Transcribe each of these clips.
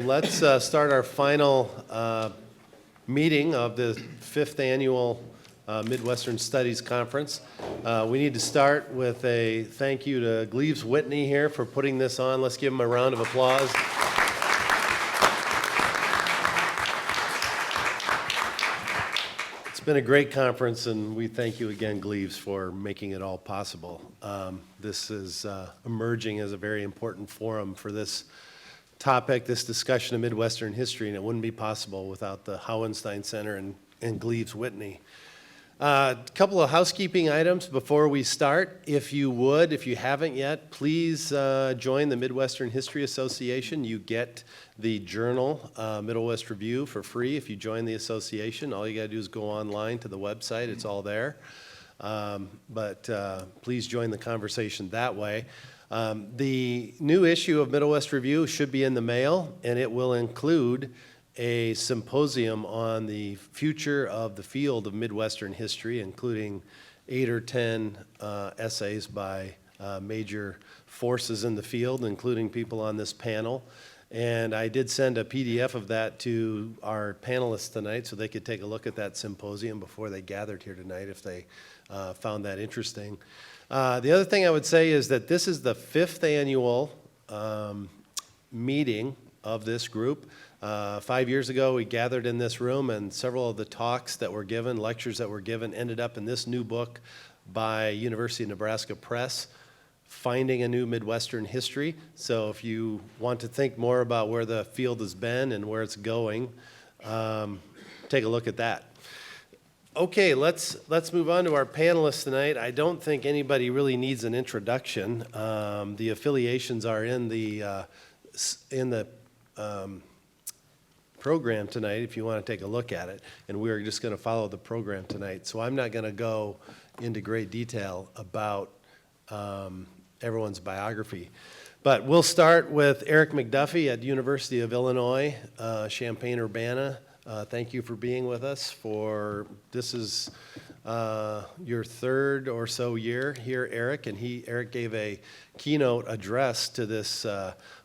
Let's start our final meeting of the 5th annual Midwestern Studies Conference. We need to start with a thank you to Gleaves Whitney here for putting this on. Let's give him a round of applause. It's been a great conference, and we thank you again, Gleaves, for making it all possible. This is emerging as a very important forum for this topic, this discussion of Midwestern history, and it wouldn't be possible without the Hauenstein Center and Gleaves Whitney. A couple of housekeeping items before we start. If you would, if you haven't yet, please join the Midwestern History Association. You get the journal, Middle West Review, for free if you join the association. All you got to do is go online to the website. It's all there. But please join the conversation that way. The new issue of Middle West Review should be in the mail, and it will include a symposium on the future of the field of Midwestern history, including 8 or 10 essays by major forces in the field, including people on this panel. And I did send a PDF of that to our panelists tonight so they could take a look at that symposium before they gathered here tonight if they found that interesting. The other thing I would say is that this is the 5th annual meeting of this group. 5 years ago, we gathered in this room, and several of the talks that were given, lectures that were given, ended up in this new book by University of Nebraska Press, Finding a New Midwestern History. So if you want to think more about where the field has been and where it's going, take a look at that. Okay, let's move on to our panelists tonight. I don't think anybody really needs an introduction. The affiliations are in the program tonight if you want to take a look at it, and we're just going to follow the program tonight. So I'm not going to go into great detail about everyone's biography. But we'll start with Eric McDuffie at University of Illinois, Champaign-Urbana. Thank you for being with us. This is your third or so year here, Eric, and Eric gave a keynote address to this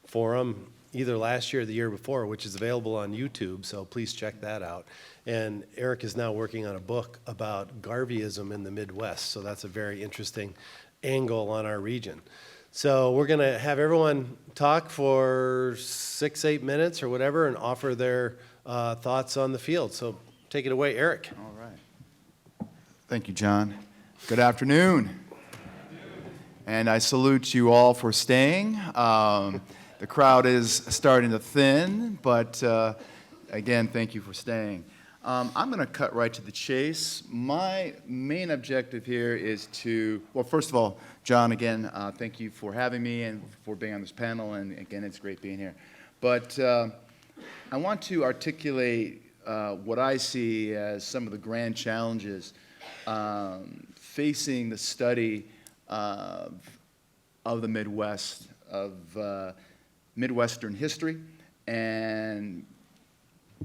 forum either last year or the year before, which is available on YouTube, so please check that out. And Eric is now working on a book about Garveyism in the Midwest, so that's a very interesting angle on our region. So we're going to have everyone talk for 6-8 minutes or whatever and offer their thoughts on the field. So take it away, Eric. All right. Thank you, John. Good afternoon. And I salute you all for staying. The crowd is starting to thin, but again, thank you for staying. I'm going to cut right to the chase. My main objective here is well, first of all, John, again, thank you for having me and for being on this panel, and again, it's great being here. But I want to articulate what I see as some of the grand challenges facing the study of the Midwest, of Midwestern history, and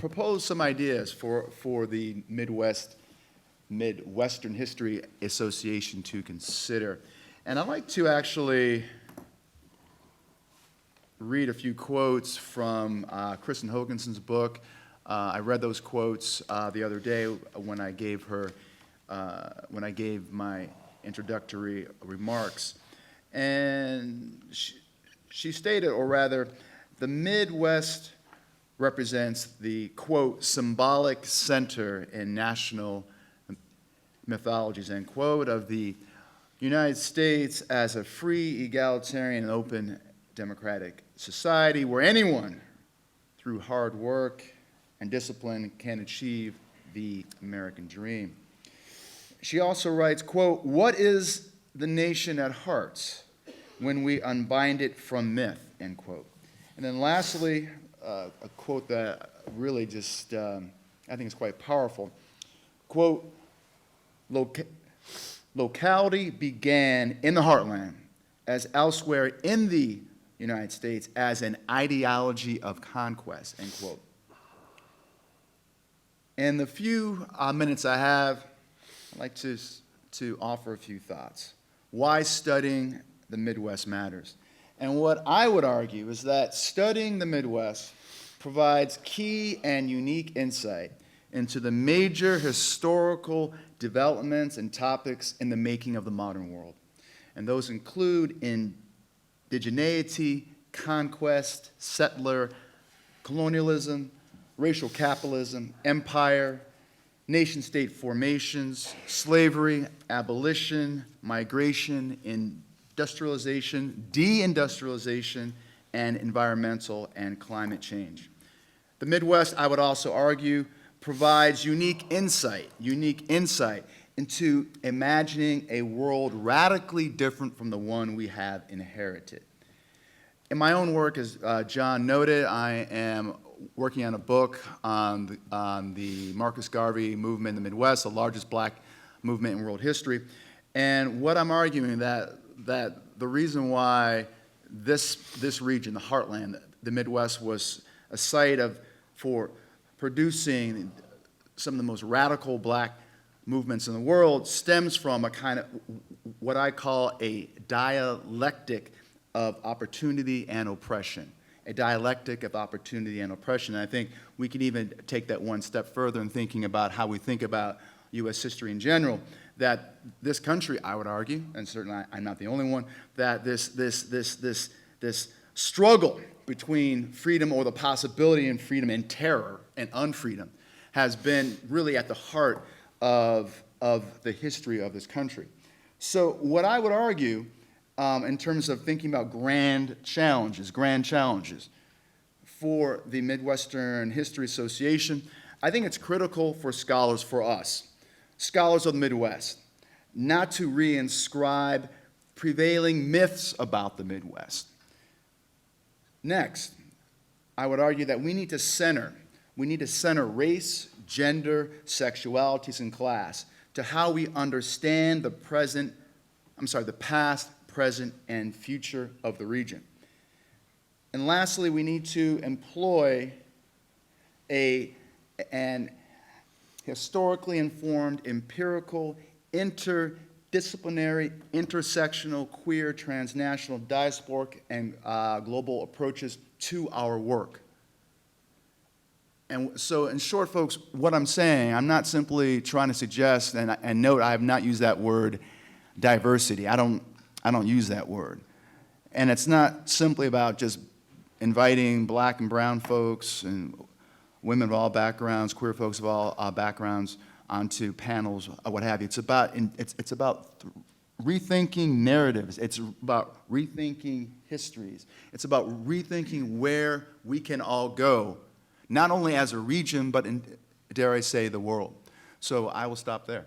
propose some ideas for the Midwestern History Association to consider. And I'd like to actually read a few quotes from Kristen Hoganson's book. I read those quotes the other day when I gave my introductory remarks. And she stated, or rather, the Midwest represents the, quote, symbolic center in national mythologies, end quote, of the United States as a free, egalitarian, and open democratic society where anyone, through hard work and discipline, can achieve the American dream. She also writes, quote, what is the nation at heart when we unbind it from myth, end quote. And then lastly, a quote that really just, I think is quite powerful. Quote, locality began in the heartland, as elsewhere in the United States, as an ideology of conquest, end quote. In the few minutes I have, I'd like to offer a few thoughts. Why studying the Midwest matters. And what I would argue is that studying the Midwest provides key and unique insight into the major historical developments and topics in the making of the modern world. And those include indigeneity, conquest, settler, colonialism, racial capitalism, empire, nation-state formations, slavery, abolition, migration, industrialization, deindustrialization, and environmental and climate change. The Midwest, I would also argue, provides unique insight into imagining a world radically different from the one we have inherited. In my own work, as John noted, I am working on a book on the Marcus Garvey movement in the Midwest, the largest black movement in world history. And what I'm arguing that the reason why this region, the heartland, the Midwest, was a site for producing some of the most radical black movements in the world stems from a kind of what I call a dialectic of opportunity and oppression. A dialectic of opportunity and oppression. And I think we can even take that one step further in thinking about how we think about U.S. history in general, that this country, I would argue, and certainly I'm not the only one, that this struggle between freedom or the possibility in freedom and terror and unfreedom has been really at the heart of the history of this country. So what I would argue in terms of thinking about grand challenges for the Midwestern History Association, I think it's critical for scholars, for us, scholars of the Midwest, not to reinscribe prevailing myths about the Midwest. Next, I would argue that we need to center race, gender, sexualities, and class to how we understand the past, present, and future of the region. And lastly, we need to employ an historically informed, empirical, interdisciplinary, intersectional, queer, transnational, diasporic, and global approaches to our work. And so, in short, folks, what I'm saying, I'm not simply trying to suggest, and note, I have not used that word diversity. I don't use that word. And it's not simply about just inviting black and brown folks and women of all backgrounds, queer folks of all backgrounds onto panels, or what have you. It's about rethinking narratives. It's about rethinking histories. It's about rethinking where we can all go, not only as a region, but in, dare I say, the world. So I will stop there.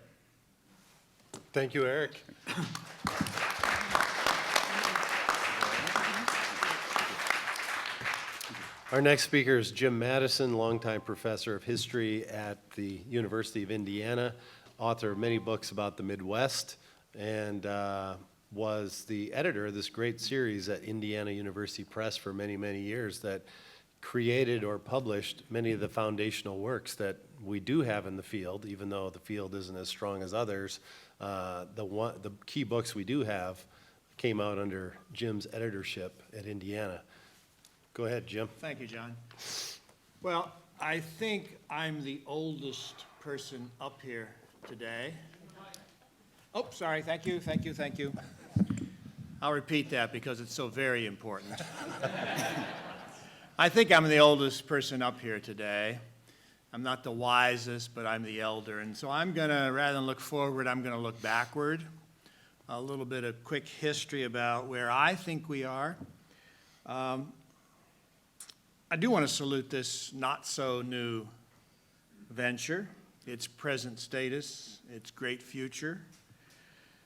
Thank you, Eric. Our next speaker is Jim Madison, longtime professor of history at the University of Indiana, author of many books about the Midwest, and was the editor of this great series at Indiana University Press for many, many years that created or published many of the foundational works that we do have in the field, even though the field isn't as strong as others. The key books we do have came out under Jim's editorship at Indiana. Go ahead, Jim. Thank you, John. Well, I think I'm the oldest person up here today. Oh, sorry, thank you. I'll repeat that because it's so very important. I think I'm the oldest person up here today. I'm not the wisest, but I'm the elder. And so I'm going to, rather than look forward, I'm going to look backward. A little bit of quick history about where I think we are. I do want to salute this not-so-new venture, its present status, its great future.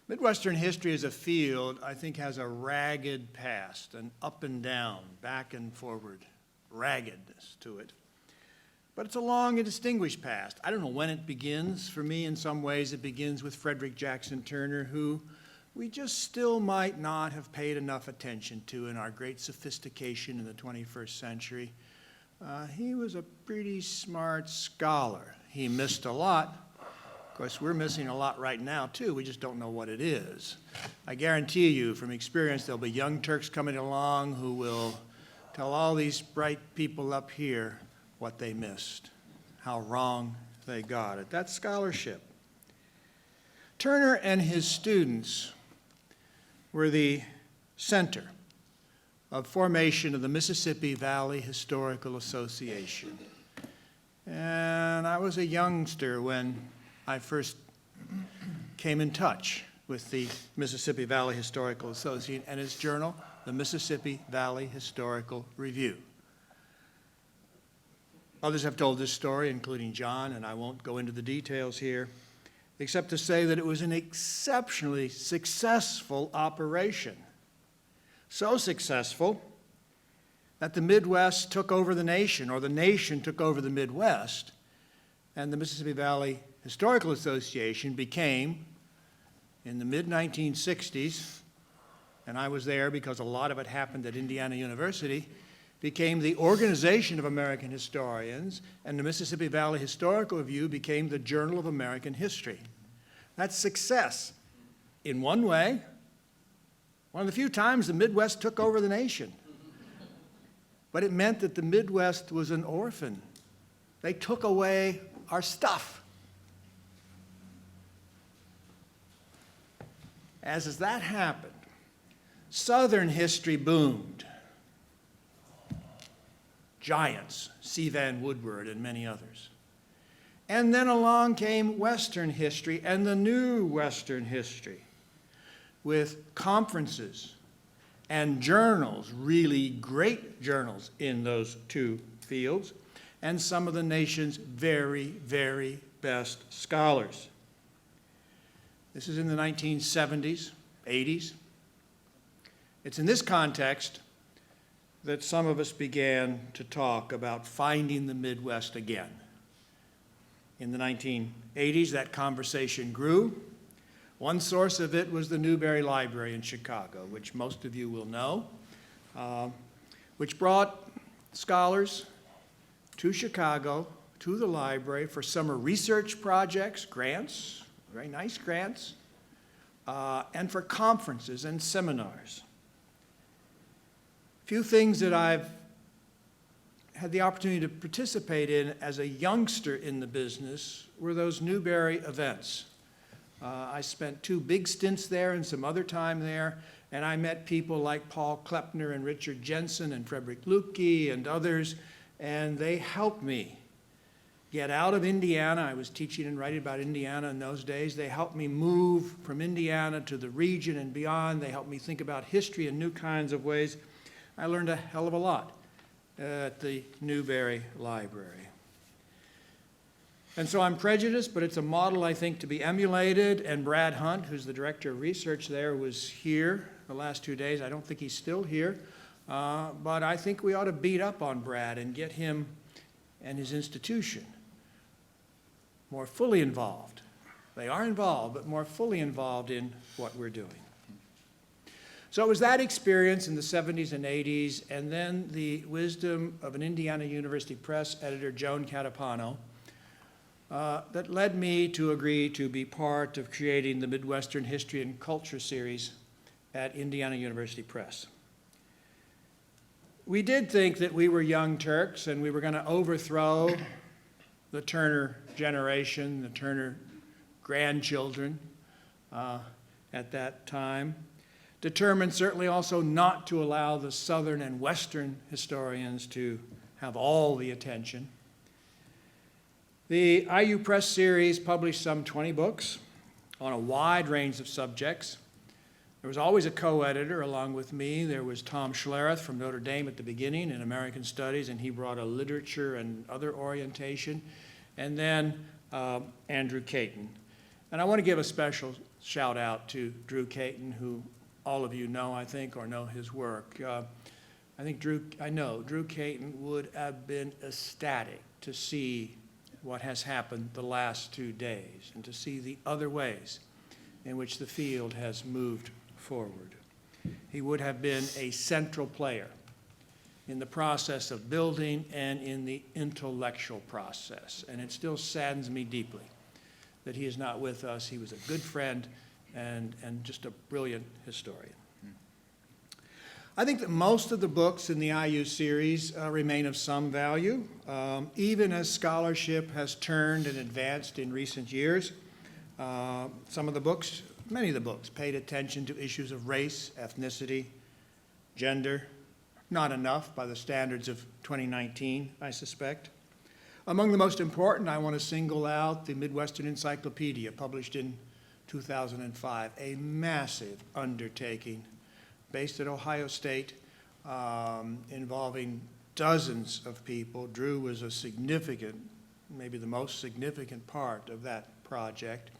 Midwestern history as a field, I think, has a ragged past, an up and down, back and forward raggedness to it. But it's a long and distinguished past. I don't know when it begins. For me, in some ways, it begins with Frederick Jackson Turner, who we just still might not have paid enough attention to in our great sophistication in the 21st century. He was a pretty smart scholar. He missed a lot. Of course, we're missing a lot right now, too. We just don't know what it is. I guarantee you, from experience, there'll be young Turks coming along who will tell all these bright people up here what they missed, how wrong they got it. That's scholarship. Turner and his students were the center of formation of the Mississippi Valley Historical Association. And I was a youngster when I first came in touch with the Mississippi Valley Historical Association and its journal, the Mississippi Valley Historical Review. Others have told this story, including John, and I won't go into the details here, except to say that it was an exceptionally successful operation. So successful that the Midwest took over the nation, or the nation took over the Midwest, and the Mississippi Valley Historical Association became, in the mid-1960s, and I was there because a lot of it happened at Indiana University, became the Organization of American Historians, and the Mississippi Valley Historical Review became the Journal of American History. That's success. In one way, one of the few times the Midwest took over the nation. But it meant that the Midwest was an orphan. They took away our stuff. As that happened, Southern history boomed. Giants, C. Van Woodward and many others. And then along came Western history and the new Western history with conferences and journals, really great journals in those two fields, and some of the nation's very, very best scholars. This is in the 1970s, 80s. It's in this context that some of us began to talk about finding the Midwest again. In the 1980s, that conversation grew. One source of it was the Newberry Library in Chicago, which most of you will know, which brought scholars to Chicago, to the library for summer research projects, grants, very nice grants, and for conferences and seminars. Few things that I've had the opportunity to participate in as a youngster in the business were those Newberry events. I spent 2 big stints there and some other time there, and I met people like Paul Klepner and Richard Jensen and Frederick Luebke and others, and they helped me get out of Indiana. I was teaching and writing about Indiana in those days. They helped me move from Indiana to the region and beyond. They helped me think about history in new kinds of ways. I learned a hell of a lot at the Newberry Library. And so I'm prejudiced, but it's a model, I think, to be emulated. And Brad Hunt, who's the director of research there, was here the last 2 days. I don't think he's still here. But I think we ought to beat up on Brad and get him and his institution more fully involved. They are involved, but more fully involved in what we're doing. So it was that experience in the 70s and 80s, and then the wisdom of an Indiana University Press editor, Joan Catapano, that led me to agree to be part of creating the Midwestern History and Culture series at Indiana University Press. We did think that we were young Turks and we were going to overthrow the Turner generation, the Turner grandchildren at that time. Determined certainly also not to allow the Southern and Western historians to have all the attention. The IU Press series published some 20 books on a wide range of subjects. There was always a co-editor along with me. There was Tom Schlereth from Notre Dame at the beginning in American Studies, and he brought a literature and other orientation. And then Andrew Katyn. And I want to give a special shout out to Drew Katyn, who all of you know, I think, or know his work. Drew Katyn would have been ecstatic to see what has happened the last 2 days and to see the other ways in which the field has moved forward. He would have been a central player in the process of building and in the intellectual process. And it still saddens me deeply that he is not with us. He was a good friend and just a brilliant historian. I think that most of the books in the IU series remain of some value, even as scholarship has turned and advanced in recent years. Some of the books, many of the books, paid attention to issues of race, ethnicity, gender, not enough by the standards of 2019, I suspect. Among the most important, I want to single out the Midwestern Encyclopedia, published in 2005, a massive undertaking based at Ohio State, involving dozens of people. Drew was a significant, maybe the most significant part of that project.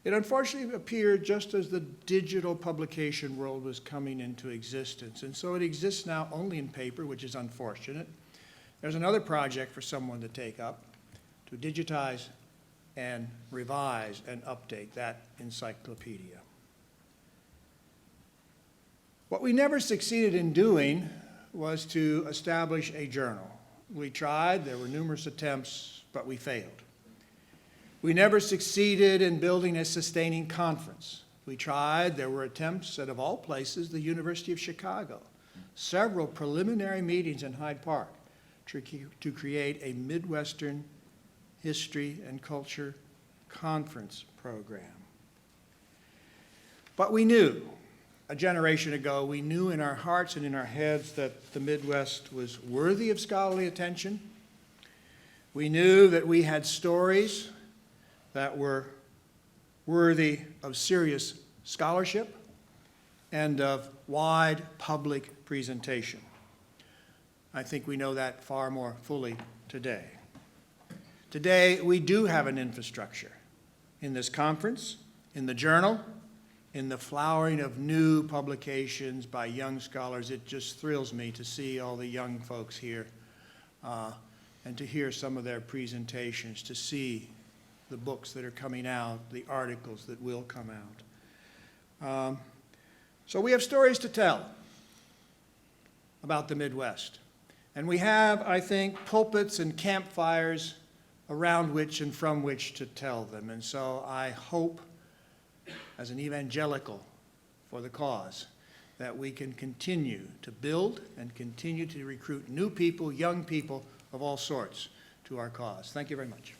It unfortunately appeared just as the digital publication world was coming into existence, and so it exists now only in paper, which is unfortunate. There's another project for someone to take up, to digitize and revise and update that encyclopedia. What we never succeeded in doing was to establish a journal. We tried, there were numerous attempts, but we failed. We never succeeded in building a sustaining conference. We tried, there were attempts at, of all places, the University of Chicago, several preliminary meetings in Hyde Park to create a Midwestern history and culture conference program. But we knew, a generation ago, we knew in our hearts and in our heads that the Midwest was worthy of scholarly attention. We knew that we had stories that were worthy of serious scholarship and of wide public presentation. I think we know that far more fully today. Today, we do have an infrastructure in this conference, in the journal, in the flowering of new publications by young scholars. It just thrills me to see all the young folks here and to hear some of their presentations, to see the books that are coming out, the articles that will come out. So we have stories to tell about the Midwest. And we have, I think, pulpits and campfires around which and from which to tell them. And so I hope, as an evangelical for the cause, that we can continue to build and continue to recruit new people, young people of all sorts to our cause. Thank you very much.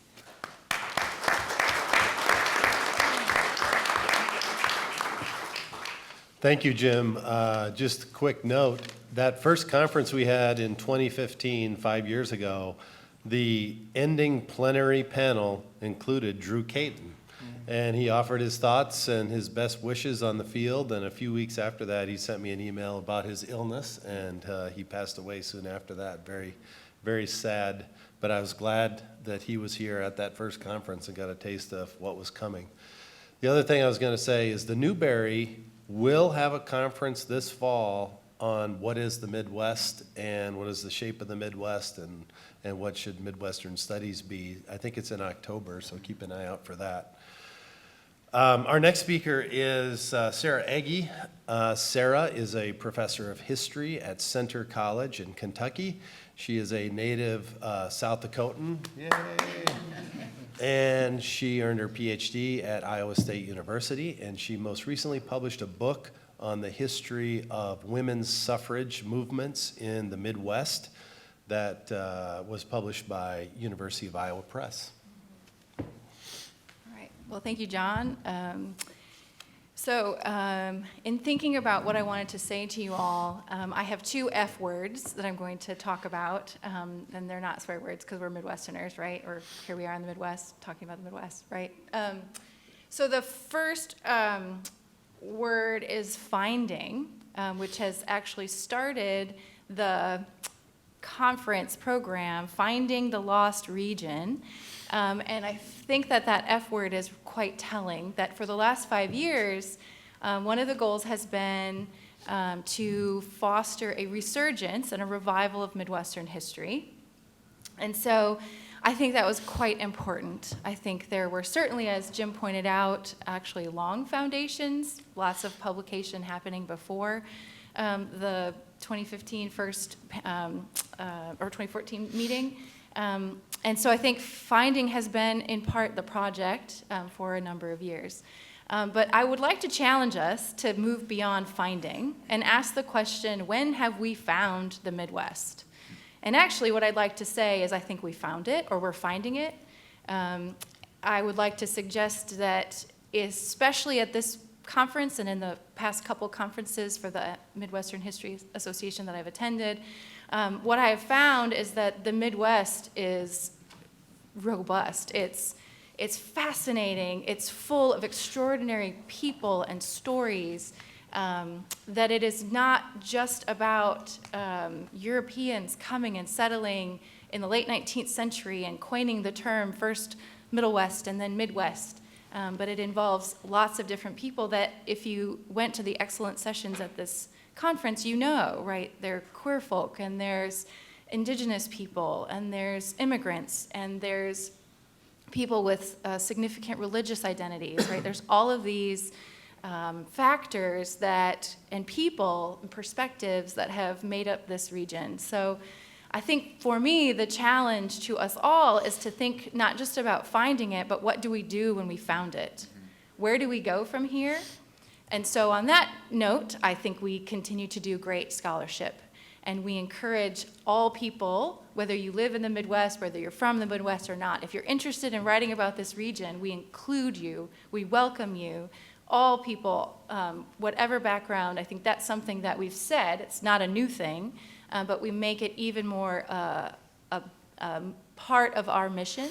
Thank you, Jim. Just a quick note, that first conference we had in 2015, 5 years ago, the ending plenary panel included Drew Katyn. And he offered his thoughts and his best wishes on the field, and a few weeks after that, he sent me an email about his illness, and he passed away soon after that. Very, very sad, but I was glad that he was here at that first conference and got a taste of what was coming. The other thing I was going to say is the Newberry will have a conference this fall on what is the Midwest and what is the shape of the Midwest and what should Midwestern studies be. I think it's in October, so keep an eye out for that. Our next speaker is Sarah Eggy. Sarah is a professor of history at Center College in Kentucky. She is a native South Dakotan. Yay! And she earned her PhD at Iowa State University, and she most recently published a book on the history of women's suffrage movements in the Midwest that was published by University of Iowa Press. Well, thank you, John. In thinking about what I wanted to say to you all, I have two F words that I'm going to talk about, and they're not swear words because we're Midwesterners, right? Or here we are in the Midwest, talking about the Midwest, right? So the first word is finding, which has actually started the conference program, Finding the Lost Region. And I think that F word is quite telling, that for the last 5 years, one of the goals has been to foster a resurgence and a revival of Midwestern history. And so I think that was quite important. I think there were certainly, as Jim pointed out, actually long foundations, lots of publication happening before the 2015 first, or 2014 meeting. And so I think finding has been, in part, the project for a number of years. But I would like to challenge us to move beyond finding and ask the question, when have we found the Midwest? And actually, what I'd like to say is I think we found it, or we're finding it. I would like to suggest that, especially at this conference and in the past couple conferences for the Midwestern History Association that I've attended, what I have found is that the Midwest is robust. It's fascinating. It's full of extraordinary people and stories, that it is not just about Europeans coming and settling in the late 19th century and coining the term first Middle West and then Midwest, but it involves lots of different people that if you went to the excellent sessions at this conference, you know, right? There are queer folk, and there's indigenous people, and there's immigrants, and there's people with significant religious identities, right? There's all of these factors that, and people and perspectives that have made up this region. So I think for me, the challenge to us all is to think not just about finding it, but what do we do when we found it? Where do we go from here? And so on that note, I think we continue to do great scholarship. And we encourage all people, whether you live in the Midwest, whether you're from the Midwest or not, if you're interested in writing about this region, we include you, we welcome you, all people, whatever background. I think that's something that we've said, it's not a new thing, but we make it even more a part of our mission.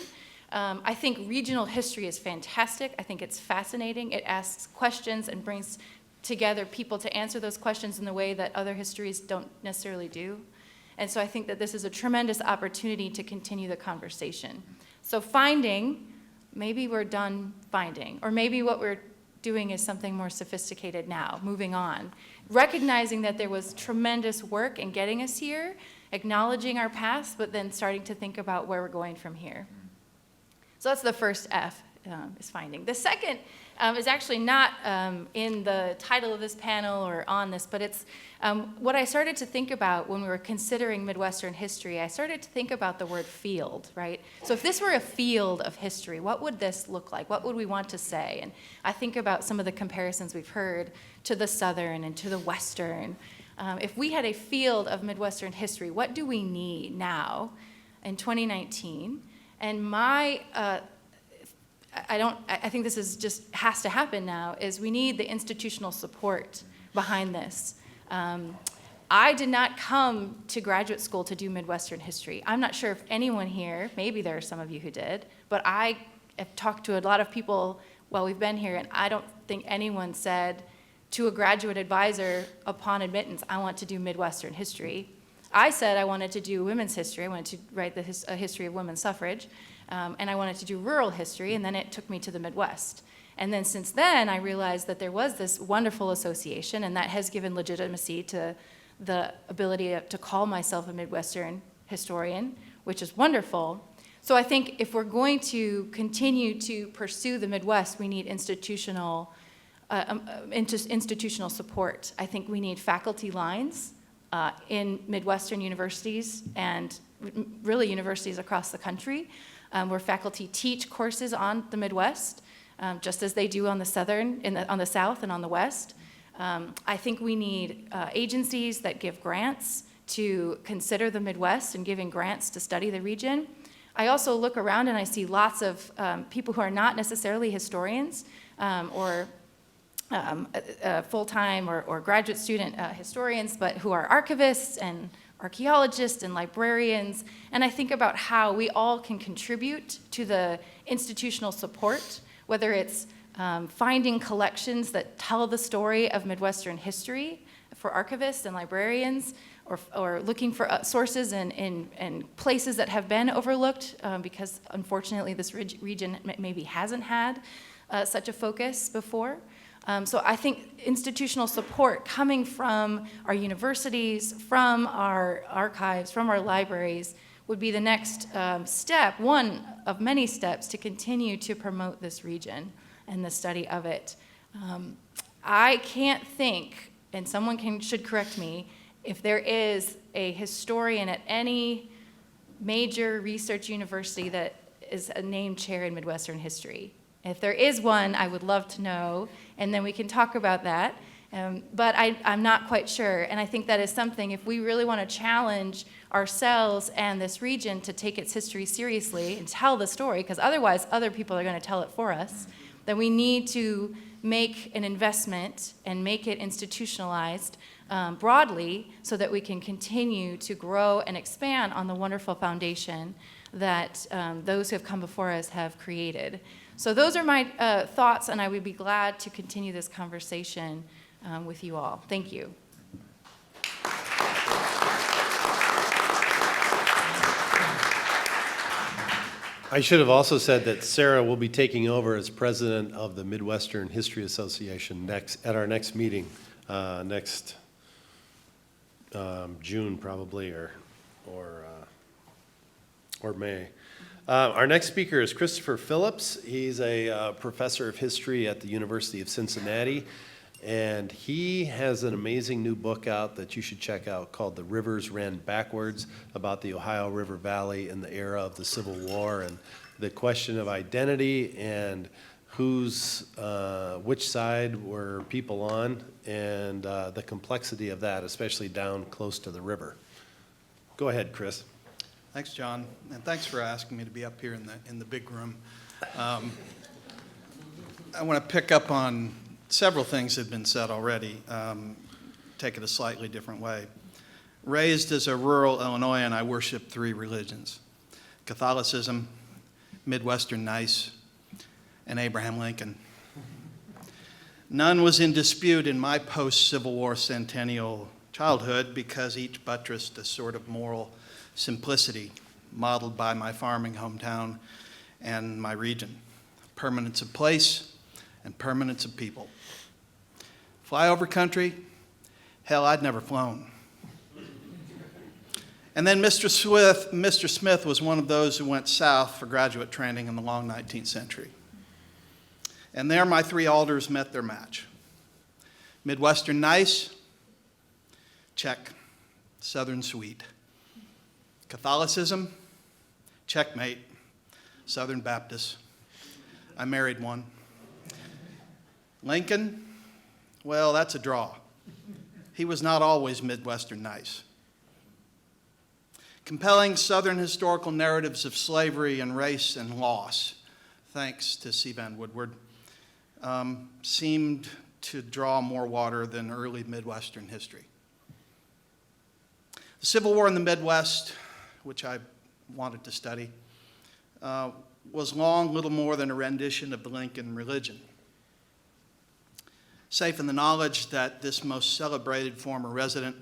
I think regional history is fantastic. I think it's fascinating. It asks questions and brings together people to answer those questions in the way that other histories don't necessarily do. And so I think that this is a tremendous opportunity to continue the conversation. So finding, maybe we're done finding, or maybe what we're doing is something more sophisticated now, moving on. Recognizing that there was tremendous work in getting us here, acknowledging our past, but then starting to think about where we're going from here. So that's the first F, is finding. The second is actually not in the title of this panel or on this, but it's what I started to think about when we were considering Midwestern history. I started to think about the word field, right? So if this were a field of history, what would this look like? What would we want to say? And I think about some of the comparisons we've heard to the Southern and to the Western. If we had a field of Midwestern history, what do we need now in 2019? And I think this is just has to happen now, is we need the institutional support behind this. I did not come to graduate school to do Midwestern history. I'm not sure if anyone here, maybe there are some of you who did, but I have talked to a lot of people while we've been here, and I don't think anyone said to a graduate advisor upon admittance, I want to do Midwestern history. I said I wanted to do women's history. I wanted to write a history of women's suffrage. And I wanted to do rural history, and then it took me to the Midwest. And then since then, I realized that there was this wonderful association, and that has given legitimacy to the ability to call myself a Midwestern historian, which is wonderful. So I think if we're going to continue to pursue the Midwest, we need institutional support. I think we need faculty lines in Midwestern universities and really universities across the country, where faculty teach courses on the Midwest, just as they do on the on the South and on the West. I think we need agencies that give grants to consider the Midwest and giving grants to study the region. I also look around and I see lots of people who are not necessarily historians or full-time or graduate student historians, but who are archivists and archaeologists and librarians, and I think about how we all can contribute to the institutional support, whether it's finding collections that tell the story of Midwestern history for archivists and librarians, or looking for sources in places that have been overlooked, because unfortunately this region maybe hasn't had such a focus before. So I think institutional support coming from our universities, from our archives, from our libraries would be the next step, one of many steps to continue to promote this region and the study of it. I can't think, and someone should correct me, if there is a historian at any major research university that is a named chair in Midwestern history. If there is one, I would love to know, and then we can talk about that. But I'm not quite sure, and I think that is something, if we really want to challenge ourselves and this region to take its history seriously and tell the story, because otherwise other people are going to tell it for us, then we need to make an investment and make it institutionalized broadly so that we can continue to grow and expand on the wonderful foundation that those who have come before us have created. So those are my thoughts, and I would be glad to continue this conversation with you all. Thank you. I should have also said that Sarah will be taking over as president of the Midwestern History Association at our next meeting, next June probably, or May. Our next speaker is Christopher Phillips. He's a professor of history at the University of Cincinnati, and he has an amazing new book out that you should check out called The Rivers Ran Backwards, about the Ohio River Valley in the era of the Civil War and the question of identity and which side were people on, and the complexity of that, especially down close to the river. Go ahead, Chris. Thanks, John, and thanks for asking me to be up here in the big room. I want to pick up on several things that have been said already, take it a slightly different way. Raised as a rural Illinoisan, I worship three religions: Catholicism, Midwestern nice, and Abraham Lincoln. None was in dispute in my post-Civil War centennial childhood because each buttressed a sort of moral simplicity modeled by my farming hometown and my region. Permanence of place and permanence of people. Flyover country? Hell, I'd never flown. And then Mr. Smith was one of those who went south for graduate training in the long 19th century. And there my three alders met their match. Midwestern nice? Check. Southern sweet. Catholicism? Checkmate. Southern Baptist. I married one. Lincoln? Well, that's a draw. He was not always Midwestern nice. Compelling Southern historical narratives of slavery and race and loss, thanks to C. Vann Woodward, seemed to draw more water than early Midwestern history. The Civil War in the Midwest, which I wanted to study, was long little more than a rendition of the Lincoln religion. Safe in the knowledge that this most celebrated former resident,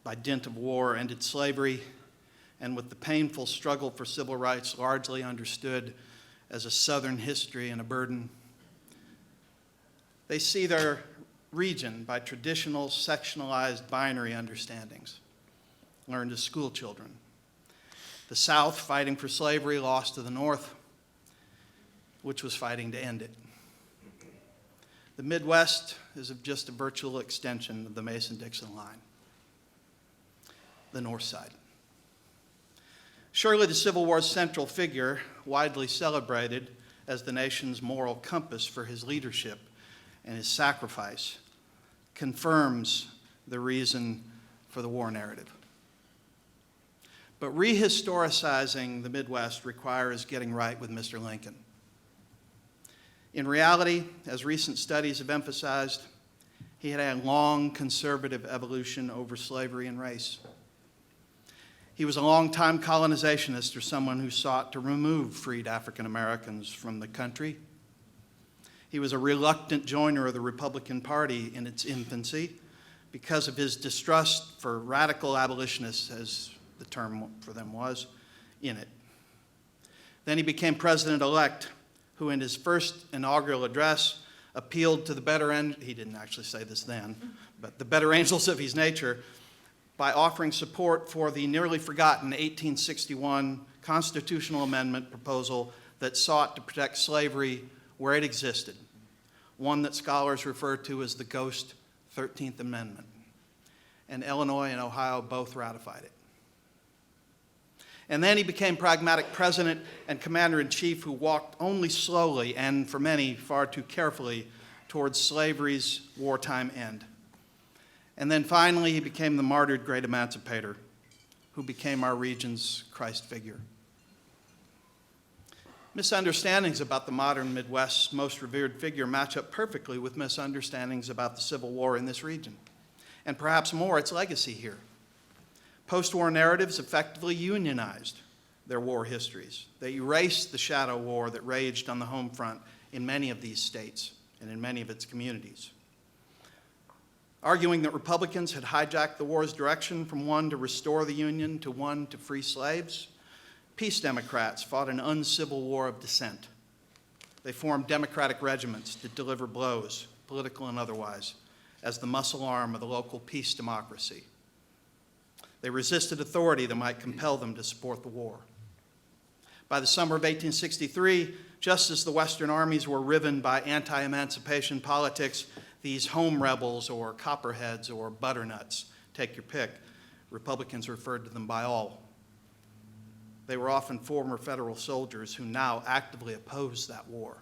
by dint of war, ended slavery, and with the painful struggle for civil rights largely understood as a Southern history and a burden, they see their region by traditional sectionalized binary understandings learned as school children. The South fighting for slavery lost to the North, which was fighting to end it. The Midwest is just a virtual extension of the Mason-Dixon line, the North Side. Surely the Civil War's central figure, widely celebrated as the nation's moral compass for his leadership and his sacrifice, confirms the reason for the war narrative. But rehistoricizing the Midwest requires getting right with Mr. Lincoln. In reality, as recent studies have emphasized, he had a long conservative evolution over slavery and race. He was a long-time colonizationist, or someone who sought to remove freed African Americans from the country. He was a reluctant joiner of the Republican Party in its infancy because of his distrust for radical abolitionists, as the term for them was, in it. Then he became president-elect, who in his first inaugural address appealed to the better he didn't actually say this then, but the better angels of his nature, by offering support for the nearly forgotten 1861 constitutional amendment proposal that sought to protect slavery where it existed, one that scholars refer to as the ghost 13th Amendment. And Illinois and Ohio both ratified it. And then he became pragmatic president and commander-in-chief who walked only slowly and, for many, far too carefully towards slavery's wartime end. And then finally, he became the martyred great emancipator who became our region's Christ figure. Misunderstandings about the modern Midwest's most revered figure match up perfectly with misunderstandings about the Civil War in this region, and perhaps more, its legacy here. Post-war narratives effectively unionized their war histories. They erased the shadow war that raged on the home front in many of these states and in many of its communities. Arguing that Republicans had hijacked the war's direction from one to restore the Union to one to free slaves, peace Democrats fought an uncivil war of dissent. They formed democratic regiments to deliver blows, political and otherwise, as the muscle arm of the local peace democracy. They resisted authority that might compel them to support the war. By the summer of 1863, just as the Western armies were riven by anti-emancipation politics, these home rebels or copperheads or butternuts, take your pick, Republicans referred to them by all. They were often former federal soldiers who now actively opposed that war.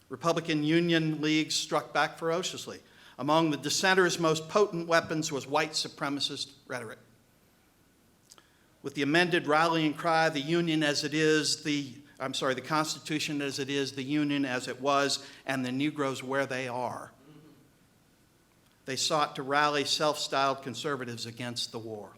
Republican Union leagues struck back ferociously. Among the dissenters' most potent weapons was white supremacist rhetoric. With the amended rallying cry, the Constitution as it is, the Union as it was, and the Negroes where they are. They sought to rally self-styled conservatives against the war.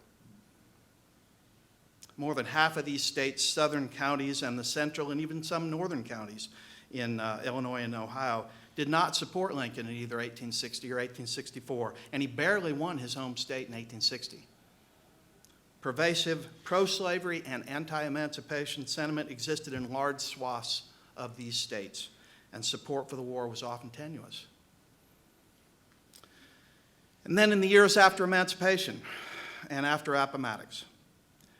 More than half of these states, southern counties, and the central and even some northern counties in Illinois and Ohio did not support Lincoln in either 1860 or 1864, and he barely won his home state in 1860. Pervasive pro-slavery and anti-emancipation sentiment existed in large swaths of these states, and support for the war was often tenuous. And then in the years after emancipation and after Appomattox,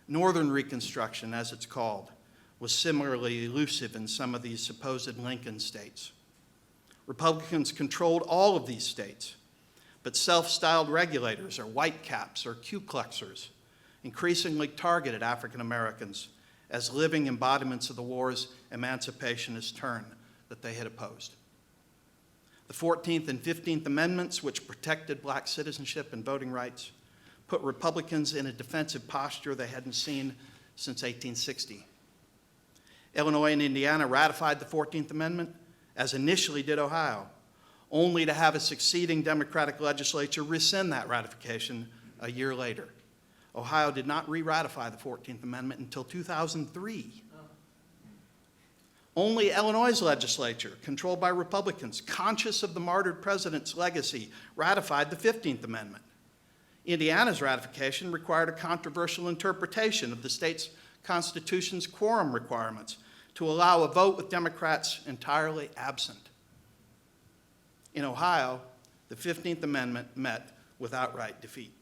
Northern Reconstruction, as it's called, was similarly elusive in some of these supposed Lincoln states. Republicans controlled all of these states, but self-styled regulators or whitecaps or Ku Kluxers increasingly targeted African Americans as living embodiments of the war's emancipationist turn that they had opposed. The 14th and 15th Amendments, which protected black citizenship and voting rights, put Republicans in a defensive posture they hadn't seen since 1860. Illinois and Indiana ratified the 14th Amendment, as initially did Ohio, only to have a succeeding Democratic legislature rescind that ratification a year later. Ohio did not re-ratify the 14th Amendment until 2003. Only Illinois' legislature, controlled by Republicans, conscious of the martyred president's legacy, ratified the 15th Amendment. Indiana's ratification required a controversial interpretation of the state's constitution's quorum requirements to allow a vote with Democrats entirely absent. In Ohio, the 15th Amendment met with outright defeat.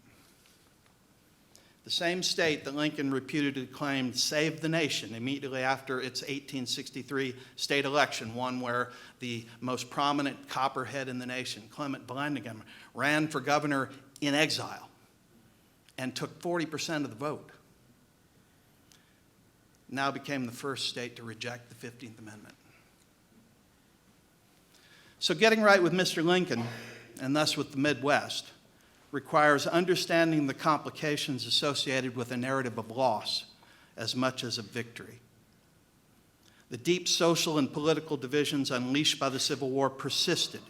The same state that Lincoln reputedly claimed saved the nation immediately after its 1863 state election, one where the most prominent copperhead in the nation, Clement Vallandigham, ran for governor in exile and took 40% of the vote, now became the first state to reject the 15th Amendment. So getting right with Mr. Lincoln, and thus with the Midwest, requires understanding the complications associated with a narrative of loss as much as of victory. The deep social and political divisions unleashed by the Civil War persisted,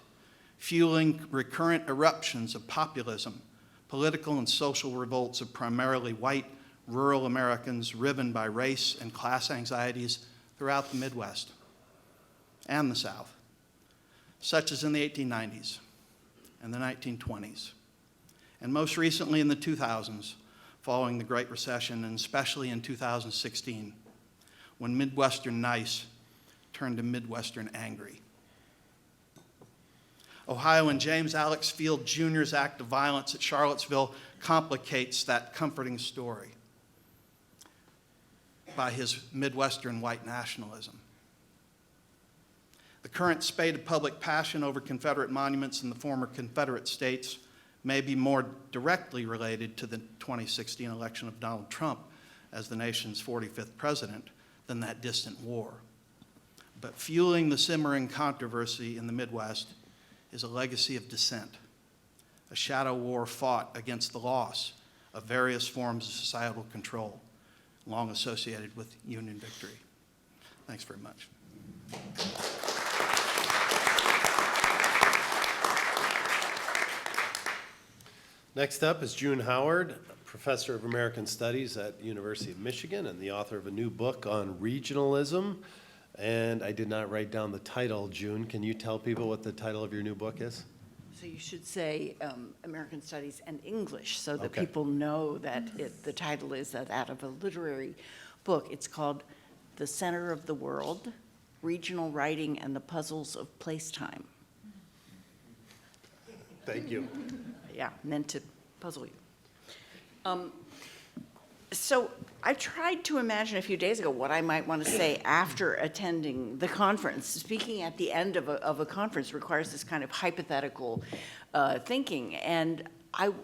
fueling recurrent eruptions of populism, political and social revolts of primarily white, rural Americans riven by race and class anxieties throughout the Midwest and the South, such as in the 1890s and the 1920s, and most recently in the 2000s, following the Great Recession, and especially in 2016, when Midwestern nice turned to Midwestern angry. Ohio and James Alex Field Jr.'s act of violence at Charlottesville complicates that comforting story by his Midwestern white nationalism. The current spate of public passion over Confederate monuments in the former Confederate states may be more directly related to the 2016 election of Donald Trump as the nation's 45th president than that distant war. But fueling the simmering controversy in the Midwest is a legacy of dissent, a shadow war fought against the loss of various forms of societal control, long associated with Union victory. Thanks very much. Next up is June Howard, professor of American Studies at University of Michigan and the author of a new book on regionalism. And I did not write down the title. June, can you tell people what the title of your new book is? So you should say American Studies and English, so that Okay. people know that the title is that of a literary book. It's called The Center of the World, Regional Writing and the Puzzles of Placetime. Thank you. Yeah, meant to puzzle you. So I tried to imagine a few days ago what I might want to say after attending the conference. Speaking at the end of a conference requires this kind of hypothetical thinking. And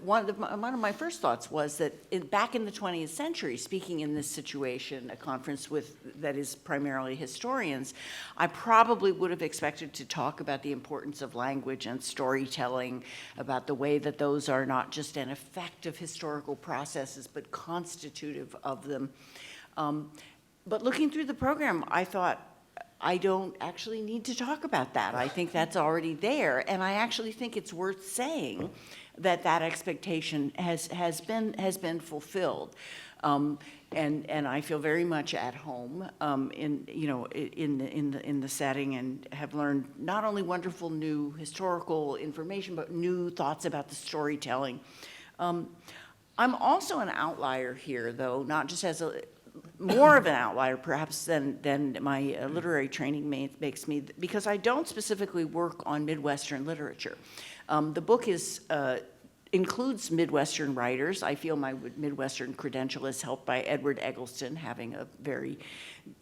one of my first thoughts was that back in the 20th century, speaking in this situation, a conference that is primarily historians, I probably would have expected to talk about the importance of language and storytelling, about the way that those are not just an effect of historical processes, but constitutive of them. But looking through the program, I thought, I don't actually need to talk about that. I think that's already there, and I actually think it's worth saying that expectation has been fulfilled, and I feel very much at home in the setting, and have learned not only wonderful new historical information, but new thoughts about the storytelling. I'm also an outlier here, though, not just as more of an outlier perhaps than my literary training makes me, because I don't specifically work on Midwestern literature. The book includes Midwestern writers. I feel my Midwestern credential is helped by Edward Eggleston having a very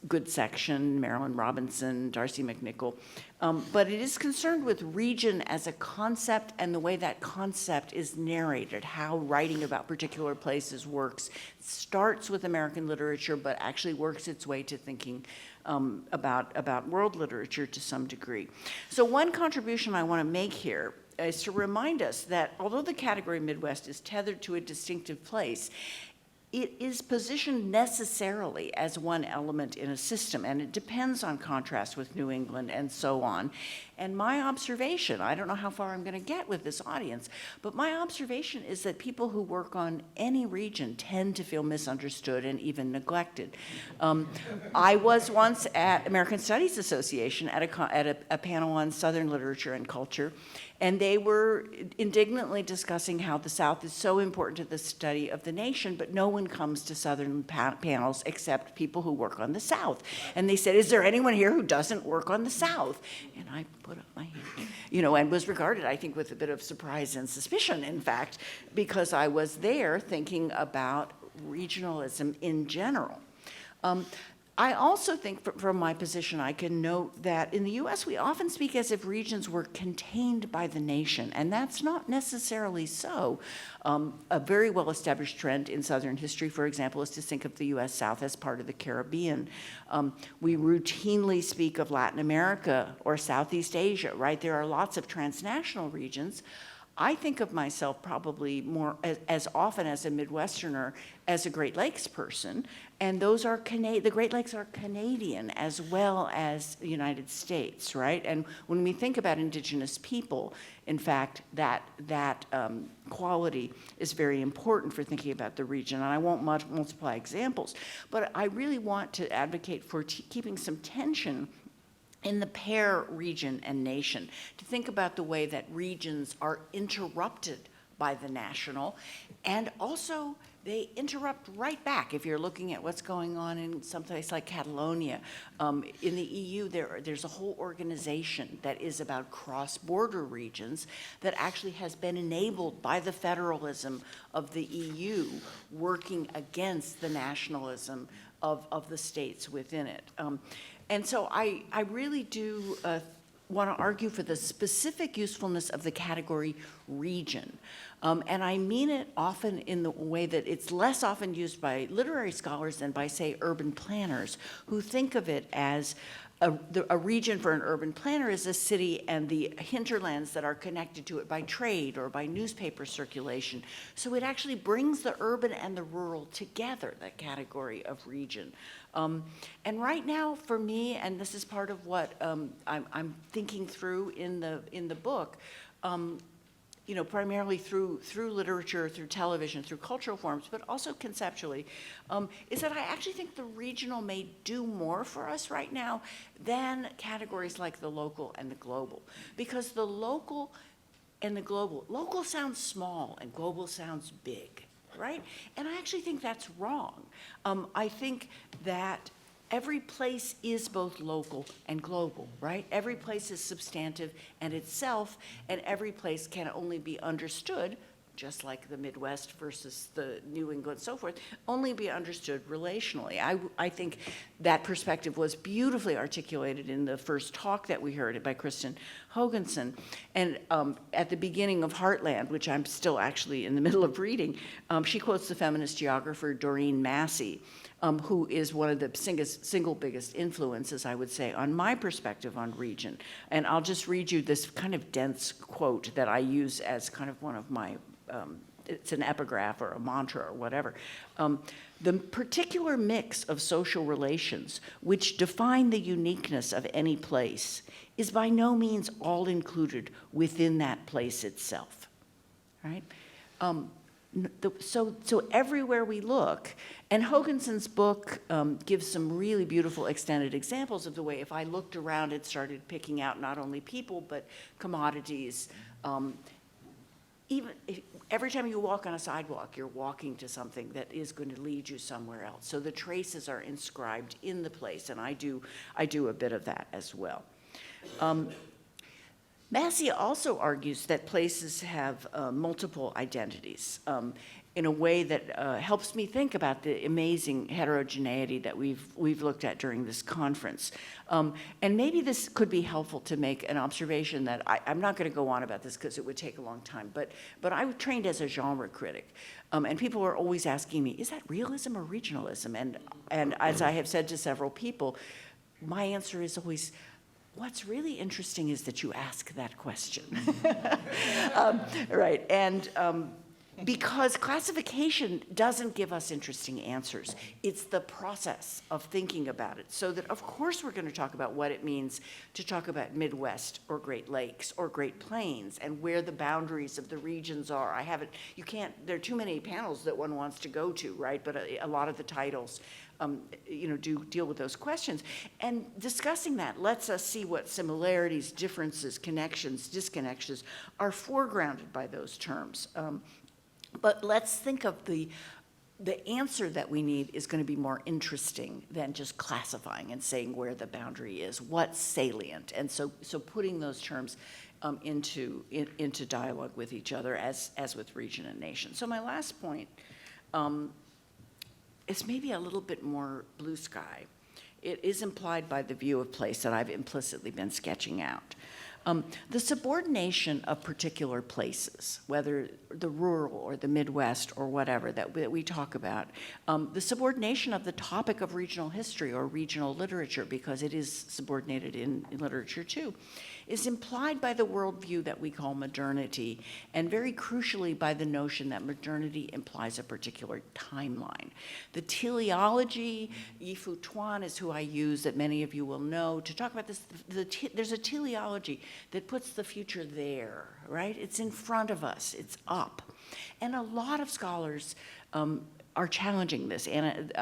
good section, Marilyn Robinson, Darcy McNichol. But it is concerned with region as a concept and the way that concept is narrated, how writing about particular places works. It starts with American literature, but actually works its way to thinking about world literature to some degree. So one contribution I want to make here is to remind us that although the category Midwest is tethered to a distinctive place, it is positioned necessarily as one element in a system, and it depends on contrast with New England and so on. And my observation, I don't know how far I'm going to get with this audience, but my observation is that people who work on any region tend to feel misunderstood and even neglected. I was once at American Studies Association at a panel on Southern literature and culture, and they were indignantly discussing how the South is so important to the study of the nation, but no one comes to Southern panels except people who work on the South. And they said, is there anyone here who doesn't work on the South? And I put up my hand, and was regarded, I think, with a bit of surprise and suspicion, in fact, because I was there thinking about regionalism in general. I also think from my position, I can note that in the US, we often speak as if regions were contained by the nation, and that's not necessarily so. A very well-established trend in Southern history, for example, is to think of the US South as part of the Caribbean. We routinely speak of Latin America or Southeast Asia, right? There are lots of transnational regions. I think of myself probably more as often as a Midwesterner as a Great Lakes person, and the Great Lakes are Canadian as well as the United States, right? And when we think about Indigenous people, in fact, that quality is very important for thinking about the region. And I won't multiply examples, but I really want to advocate for keeping some tension in the pair region and nation, to think about the way that regions are interrupted by the national, and also they interrupt right back. If you're looking at what's going on in some place like Catalonia, in the EU, there's a whole organization that is about cross-border regions that actually has been enabled by the federalism of the EU, working against the nationalism of the states within it. And so I really do want to argue for the specific usefulness of the category region. And I mean it often in the way that it's less often used by literary scholars than by, say, urban planners, who think of it as a region for an urban planner is a city and the hinterlands that are connected to it by trade or by newspaper circulation. So it actually brings the urban and the rural together, that category of region. And right now, for me, and this is part of what I'm thinking through in the book, you know, primarily through literature, through television, through cultural forms, but also conceptually, is that I actually think the regional may do more for us right now than categories like the local and the global. Because the local and the global, local sounds small and global sounds big, right? And I actually think that's wrong. I think that every place is both local and global, right? Every place is substantive and itself, and every place can only be understood, just like the Midwest versus the New England, so forth, only be understood relationally. I think that perspective was beautifully articulated in the first talk that we heard by Kristen Hauenstein. And at the beginning of Heartland, which I'm still actually in the middle of reading, she quotes the feminist geographer Doreen Massey, who is one of the single biggest influences, I would say, on my perspective on region. And I'll just read you this kind of dense quote that I use as kind of one of my, it's an epigraph or a mantra or whatever. The particular mix of social relations which define the uniqueness of any place is by no means all included within that place itself, right? So everywhere we look, and Hauenstein's book gives some really beautiful extended examples of the way if I looked around and started picking out not only people but commodities. Every time you walk on a sidewalk, you're walking to something that is going to lead you somewhere else. So the traces are inscribed in the place, and I do a bit of that as well. Massey also argues that places have multiple identities in a way that helps me think about the amazing heterogeneity that we've looked at during this conference. And maybe this could be helpful to make an observation that I'm not going to go on about this because it would take a long time, but I was trained as a genre critic. And people are always asking me, is that realism or regionalism? And as I have said to several people, my answer is always, what's really interesting is that you ask that question. Right, and because classification doesn't give us interesting answers. It's the process of thinking about it. So that, of course, we're going to talk about what it means to talk about Midwest or Great Lakes or Great Plains and where the boundaries of the regions are. There are too many panels that one wants to go to, right? But a lot of the titles do deal with those questions. And discussing that lets us see what similarities, differences, connections, disconnections are foregrounded by those terms. But let's think of the answer that we need is going to be more interesting than just classifying and saying where the boundary is, what's salient. And so putting those terms into dialogue with each other as with region and nation. So my last point is maybe a little bit more blue sky. It is implied by the view of place that I've implicitly been sketching out. The subordination of particular places, whether the rural or the Midwest or whatever that we talk about, the subordination of the topic of regional history or regional literature, because it is subordinated in literature too, is implied by the worldview that we call modernity, and very crucially by the notion that modernity implies a particular timeline. The teleology, Yi-Fu Tuan is who I use, that many of you will know, to talk about this. There's a teleology that puts the future there, right? It's in front of us, it's up. And a lot of scholars are challenging this. And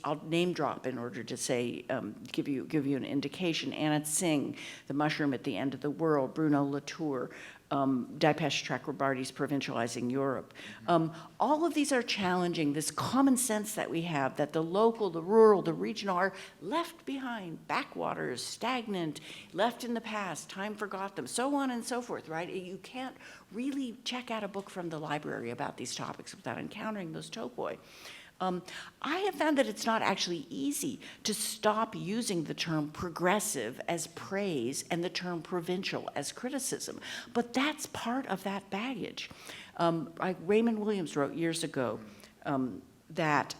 I'll name drop in order to say, give you an indication. Anna Tsing, The Mushroom at the End of the World, Bruno Latour, Dipesh Chakrabarty's Provincializing Europe. All of these are challenging this common sense that we have that the local, the rural, the regional are left behind, backwaters, stagnant, left in the past, time forgot them, so on and so forth, right? You can't really check out a book from the library about these topics without encountering those topoi. I have found that it's not actually easy to stop using the term progressive as praise and the term provincial as criticism, but that's part of that baggage. Raymond Williams wrote years ago that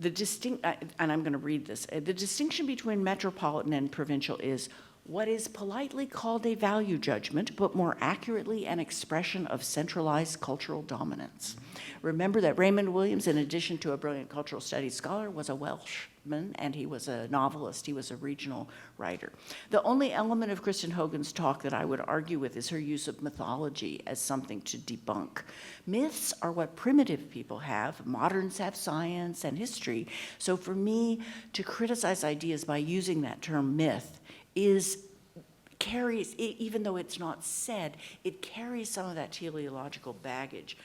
and I'm going to read this, the distinction between metropolitan and provincial is what is politely called a value judgment, but more accurately an expression of centralized cultural dominance. Remember that Raymond Williams, in addition to a brilliant cultural studies scholar, was a Welshman, and he was a novelist. He was a regional writer. The only element of Kristen Hogan's talk that I would argue with is her use of mythology as something to debunk. Myths are what primitive people have. Moderns have science and history. So for me, to criticize ideas by using that term myth carries, even though it's not said, it carries some of that teleological baggage.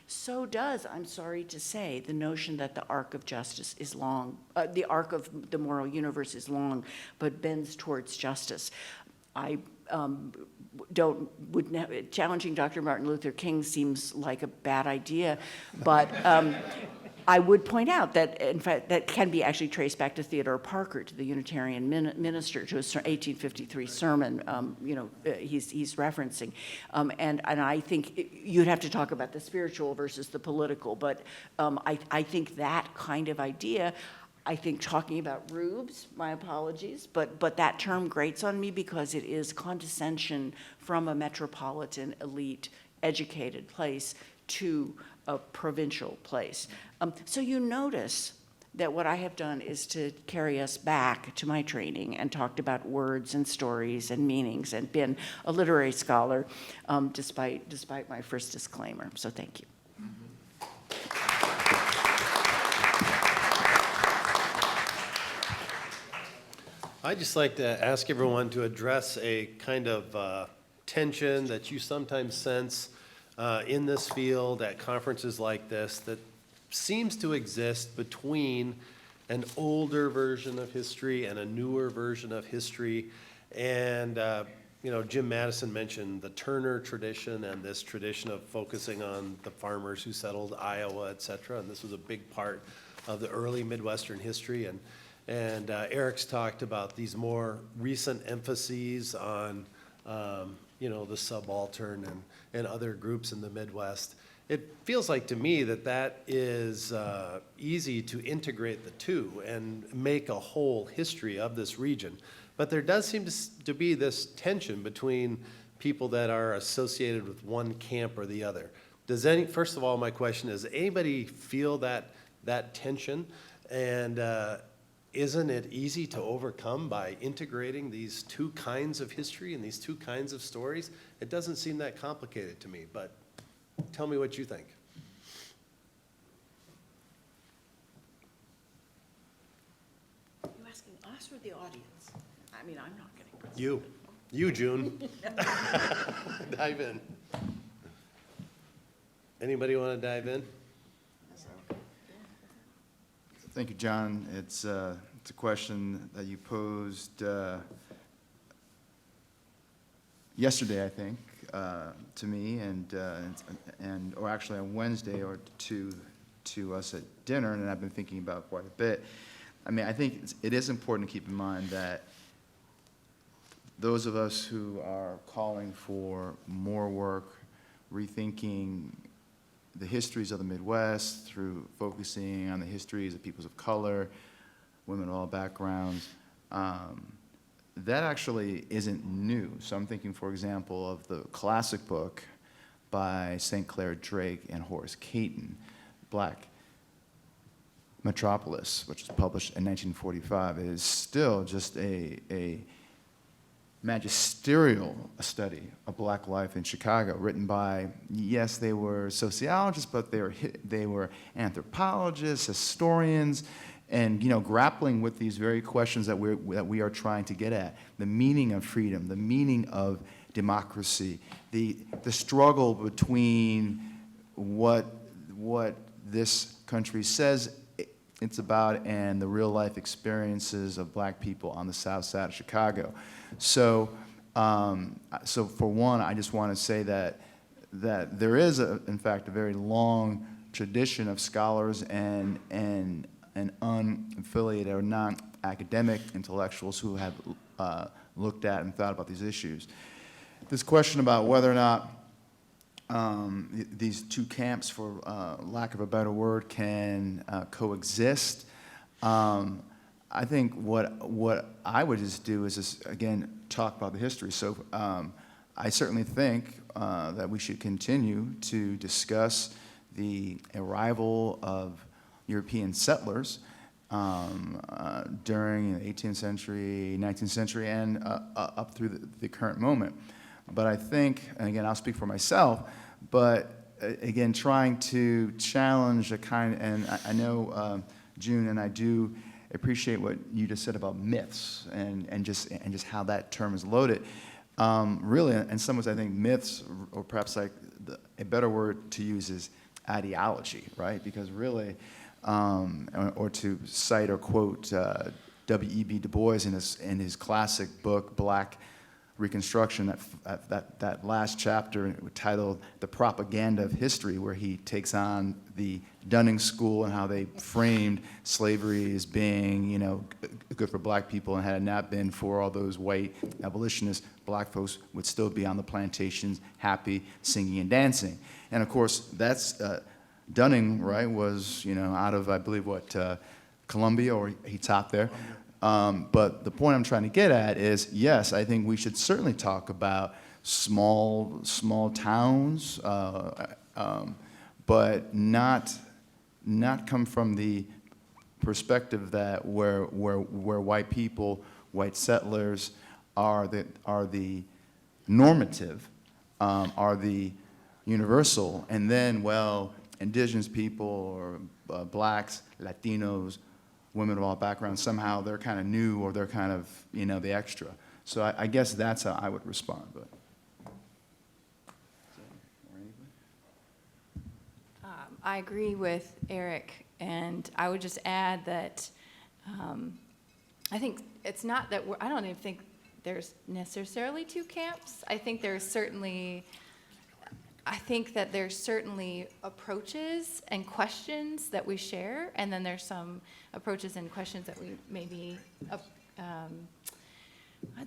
So does, I'm sorry to say, the notion that the arc of justice is long, the arc of the moral universe is long, but bends towards justice. I challenging Dr. Martin Luther King seems like a bad idea, but I would point out that, in fact, that can be actually traced back to Theodore Parker, to the Unitarian minister, to his 1853 sermon, he's referencing. And I think you'd have to talk about the spiritual versus the political, but I think that kind of idea, I think talking about rubes, my apologies, but that term grates on me because it is condescension from a metropolitan elite educated place to a provincial place. So you notice that what I have done is to carry us back to my training and talked about words and stories and meanings and been a literary scholar despite my first disclaimer. So thank you. I'd just like to ask everyone to address a kind of tension that you sometimes sense in this field at conferences like this that seems to exist between an older version of history and a newer version of history. And, Jim Madison mentioned the Turner tradition and this tradition of focusing on the farmers who settled Iowa, et cetera. And this was a big part of the early Midwestern history. And Eric's talked about these more recent emphases on, the subaltern and other groups in the Midwest. It feels like to me that is easy to integrate the two and make a whole history of this region. But there does seem to be this tension between people that are associated with one camp or the other. First of all, my question is, anybody feel that tension? And isn't it easy to overcome by integrating these two kinds of history and these two kinds of stories? It doesn't seem that complicated to me, but tell me what you think. Are you asking us or the audience? I mean, I'm not getting You, June. Dive in. Anybody want to dive in? Thank you, John. It's a question that you posed yesterday, I think, to me, or actually on Wednesday, or to us at dinner, and I've been thinking about quite a bit. I mean, I think it is important to keep in mind that those of us who are calling for more work, rethinking the histories of the Midwest through focusing on the histories of peoples of color, women of all backgrounds, that actually isn't new. So I'm thinking, for example, of the classic book by St. Clair Drake and Horace Katyn, Black Metropolis, which was published in 1945. It is still just a magisterial study of Black life in Chicago, written by, yes, they were sociologists, but they were anthropologists, historians, and grappling with these very questions that we are trying to get at: the meaning of freedom, the meaning of democracy, the struggle between what this country says it's about and the real life experiences of Black people on the south side of Chicago. So for one, I just want to say that there is, in fact, a very long tradition of scholars and unaffiliated or non-academic intellectuals who have looked at and thought about these issues. This question about whether or not these two camps, for lack of a better word, can coexist. I think what I would just do is just, again, talk about the history. So I certainly think that we should continue to discuss the arrival of European settlers during the 18th century, 19th century, and up through the current moment. But I think, and again, I'll speak for myself, but again, trying to challenge a kind, and I know June and I do appreciate what you just said about myths and just how that term is loaded. Really, in some ways, I think myths, or perhaps like a better word to use is ideology, right? Because really, or to cite or quote W.E.B. Du Bois in his classic book, Black Reconstruction, that last chapter titled The Propaganda of History, where he takes on the Dunning School and how they framed slavery as being, you know, good for black people, and had it not been for all those white abolitionists, black folks would still be on the plantations, happy, singing and dancing. And of course, that's Dunning, right, was, you know, out of, I believe, Columbia, or he taught there. But the point I'm trying to get at is, yes, I think we should certainly talk about small towns, but not come from the perspective that where white people, white settlers, are the normative, are the universal, and then, well, indigenous people or blacks, Latinos, women of all backgrounds, somehow they're kind of new, or they're kind of, you know, the extra. So I guess that's how I would respond. But I agree with Eric, and I would just add that I think it's not that I don't even think there's necessarily two camps. I think that there's certainly approaches and questions that we share, and then there's some approaches and questions that we maybe, it's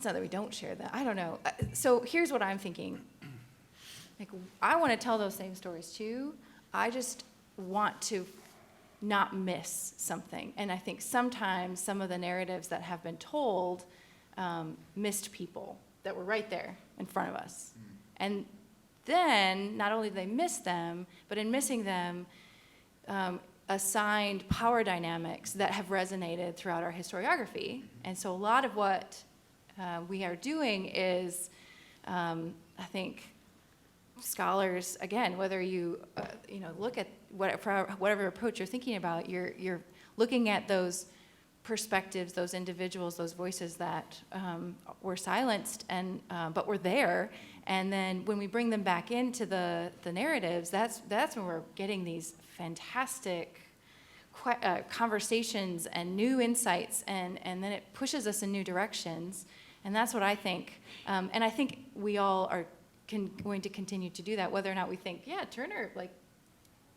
not that we don't share that, I don't know. So here's what I'm thinking. Like, I want to tell those same stories too. I just want to not miss something. And I think sometimes some of the narratives that have been told missed people that were right there in front of us. And then, not only did they miss them, but in missing them, assigned power dynamics that have resonated throughout our historiography. And so a lot of what we are doing is, I think, scholars, again, whether you look at whatever approach you're thinking about, you're looking at those perspectives, those individuals, those voices that were silenced and but were there. And then when we bring them back into the narratives, that's when we're getting these fantastic conversations and new insights, and then it pushes us in new directions. And that's what I think. And I think we all are going to continue to do that, whether or not we think, yeah, Turner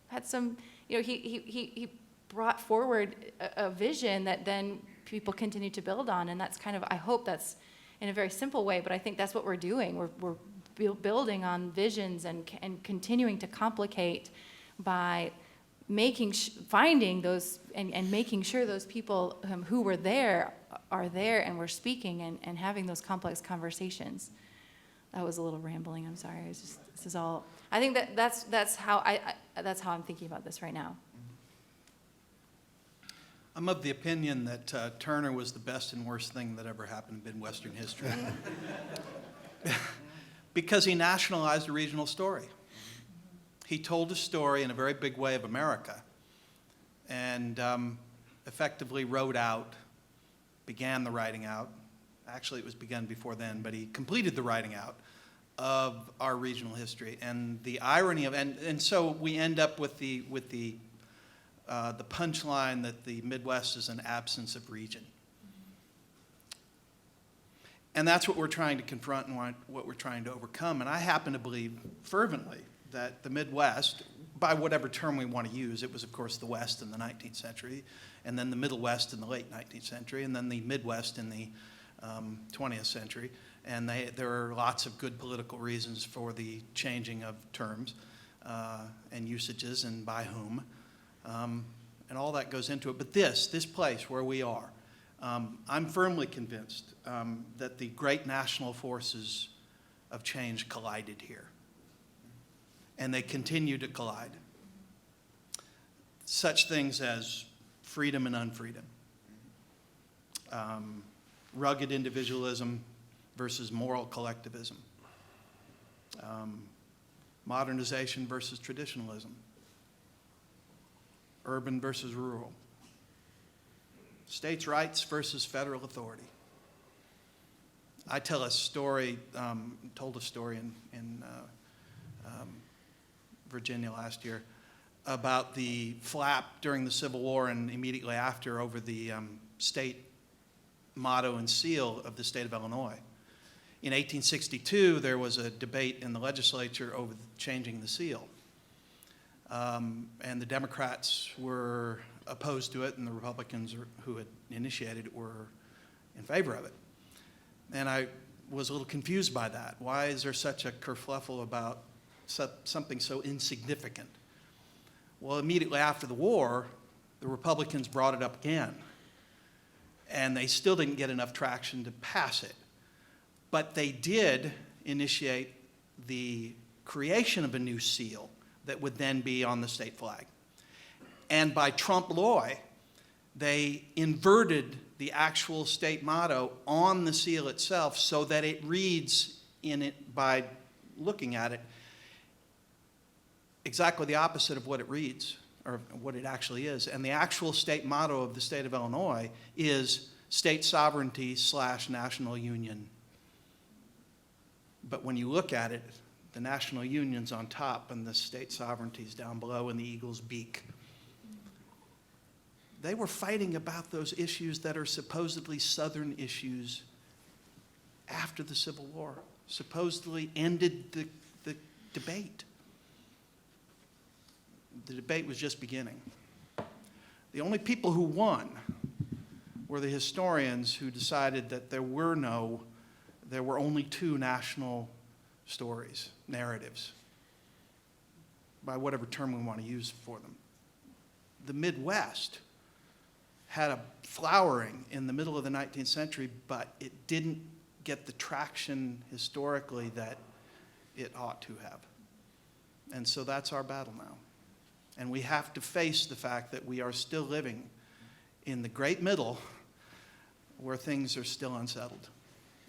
had some, he brought forward a vision that then people continue to build on, and that's kind of, I hope that's in a very simple way, but I think that's what we're doing. We're building on visions and continuing to complicate by finding those and making sure those people who were there are there and we're speaking and having those complex conversations. That was a little rambling, I'm sorry. This is all, I think that's how I'm thinking about this right now. I'm of the opinion that Turner was the best and worst thing that ever happened in Midwestern history. Because he nationalized a regional story. He told a story in a very big way of America, and effectively began the writing out. Actually, it was begun before then, but he completed the writing out of our regional history. And the irony of, and so we end up with the punchline that the Midwest is an absence of region. And that's what we're trying to confront and what we're trying to overcome. And I happen to believe fervently that the Midwest, by whatever term we want to use, it was, of course, the West in the 19th century, and then the Middle West in the late 19th century, and then the Midwest in the 20th century. And there are lots of good political reasons for the changing of terms and usages and by whom. And all that goes into it. But this place where we are, I'm firmly convinced that the great national forces of change collided here. And they continue to collide. Such things as freedom and unfreedom, rugged individualism versus moral collectivism, modernization versus traditionalism, urban versus rural, states' rights versus federal authority. I tell a story, told a story in Virginia last year about the flap during the Civil War and immediately after over the state motto and seal of the state of Illinois. In 1862, there was a debate in the legislature over changing the seal. And the Democrats were opposed to it, and the Republicans who had initiated it were in favor of it. And I was a little confused by that. Why is there such a kerfluffle about something so insignificant? Well, immediately after the war, the Republicans brought it up again, and they still didn't get enough traction to pass it. But they did initiate the creation of a new seal that would then be on the state flag. And by trompe l'oeil, they inverted the actual state motto on the seal itself so that it reads in it, by looking at it, exactly the opposite of what it reads, or what it actually is. And the actual state motto of the state of Illinois is state sovereignty / national union. But when you look at it, the national union's on top and the state sovereignty's down below in the eagle's beak. They were fighting about those issues that are supposedly Southern issues after the Civil War, supposedly ended the debate. The debate was just beginning. The only people who won were the historians who decided that there were only two national stories, narratives, by whatever term we want to use for them. The Midwest had a flowering in the middle of the 19th century, but it didn't get the traction historically that it ought to have. And so that's our battle now. And we have to face the fact that we are still living in the great middle where things are still unsettled.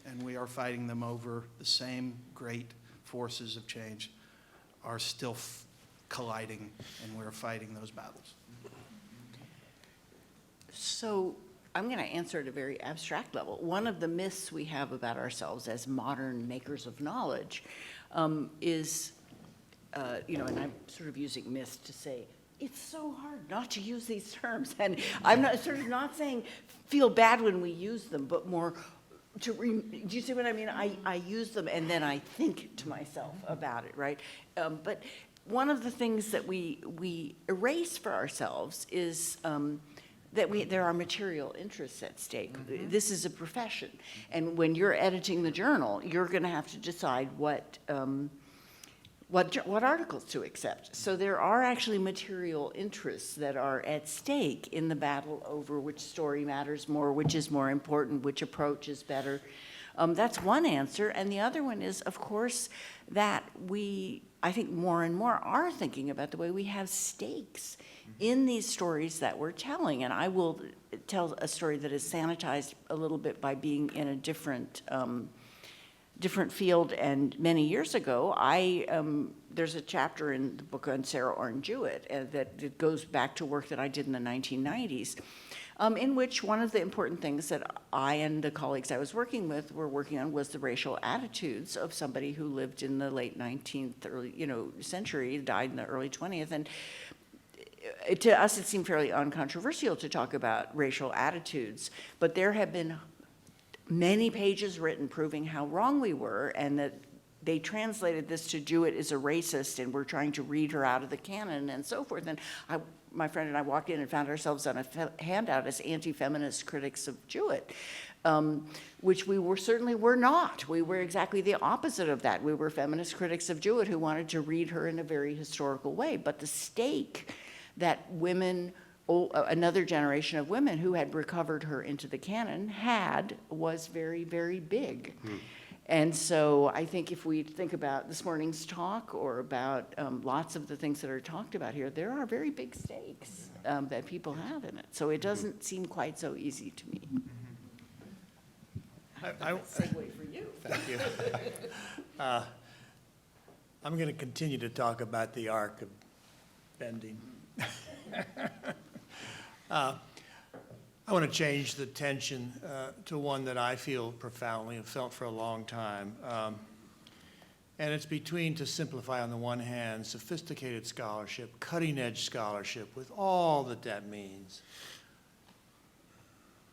And we are fighting them over the same great forces of change are still colliding, and we're fighting those battles. So I'm going to answer at a very abstract level. One of the myths we have about ourselves as modern makers of knowledge is, and I'm sort of using myths to say, it's so hard not to use these terms. And I'm not saying feel bad when we use them, but more do you see what I mean? I use them and then I think to myself about it, right? But one of the things that we erase for ourselves is that there are material interests at stake. Mm-hmm. This is a profession. And when you're editing the journal, you're going to have to decide what articles to accept. So there are actually material interests that are at stake in the battle over which story matters more, which is more important, which approach is better. That's one answer. And the other one is, of course, that I think more and more are thinking about the way we have stakes in these stories that we're telling. And I will tell a story that is sanitized a little bit by being in a different field. And many years ago, there's a chapter in the book on Sarah Orne Jewett that goes back to work that I did in the 1990s, in which one of the important things that I and the colleagues I was working with were working on was the racial attitudes of somebody who lived in the late 19th century, died in the early 20th. And to us, it seemed fairly uncontroversial to talk about racial attitudes, but there have been many pages written proving how wrong we were, and that they translated this to Jewett is a racist and we're trying to read her out of the canon and so forth. And my friend and I walked in and found ourselves on a handout as anti-feminist critics of Jewett, which we certainly were not. We were exactly the opposite of that. We were feminist critics of Jewett who wanted to read her in a very historical way. But the stake that women, another generation of women who had recovered her into the canon was very, very big. And so I think if we think about this morning's talk or about lots of the things that are talked about here, there are very big stakes that people have in it. So it doesn't seem quite so easy to me. Segue for you. Thank you. I'm going to continue to talk about the arc of bending. I want to change the tension to one that I feel profoundly and felt for a long time. And it's between, to simplify on the one hand, sophisticated scholarship, cutting-edge scholarship with all that that means,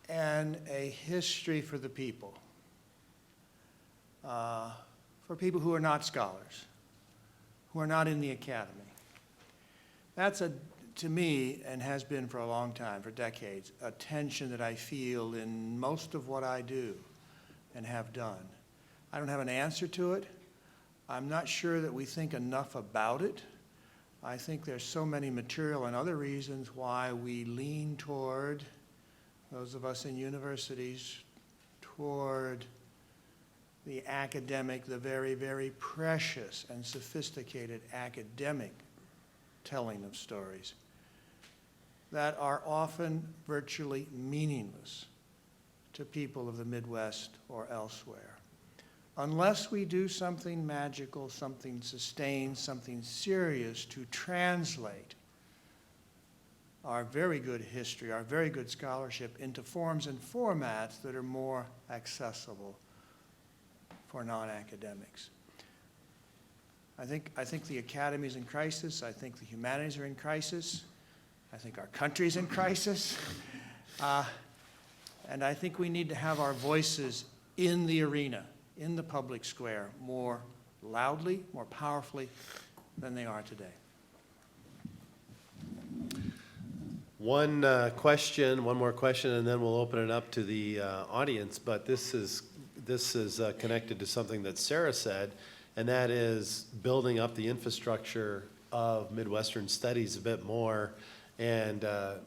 and a history for the people, for people who are not scholars, who are not in the academy. That's, to me, and has been for a long time, for decades, a tension that I feel in most of what I do and have done. I don't have an answer to it. I'm not sure that we think enough about it. I think there's so many material and other reasons why we lean toward, those of us in universities, toward the academic, the very, very precious and sophisticated academic telling of stories that are often virtually meaningless to people of the Midwest or elsewhere. Unless we do something magical, something sustained, something serious to translate our very good history, our very good scholarship into forms and formats that are more accessible for non-academics. I think the academy is in crisis. I think the humanities are in crisis. I think our country's in crisis. And I think we need to have our voices in the arena, in the public square, more loudly, more powerfully than they are today. One more question, and then we'll open it up to the audience. But this is connected to something that Sarah said, and that is building up the infrastructure of Midwestern studies a bit more and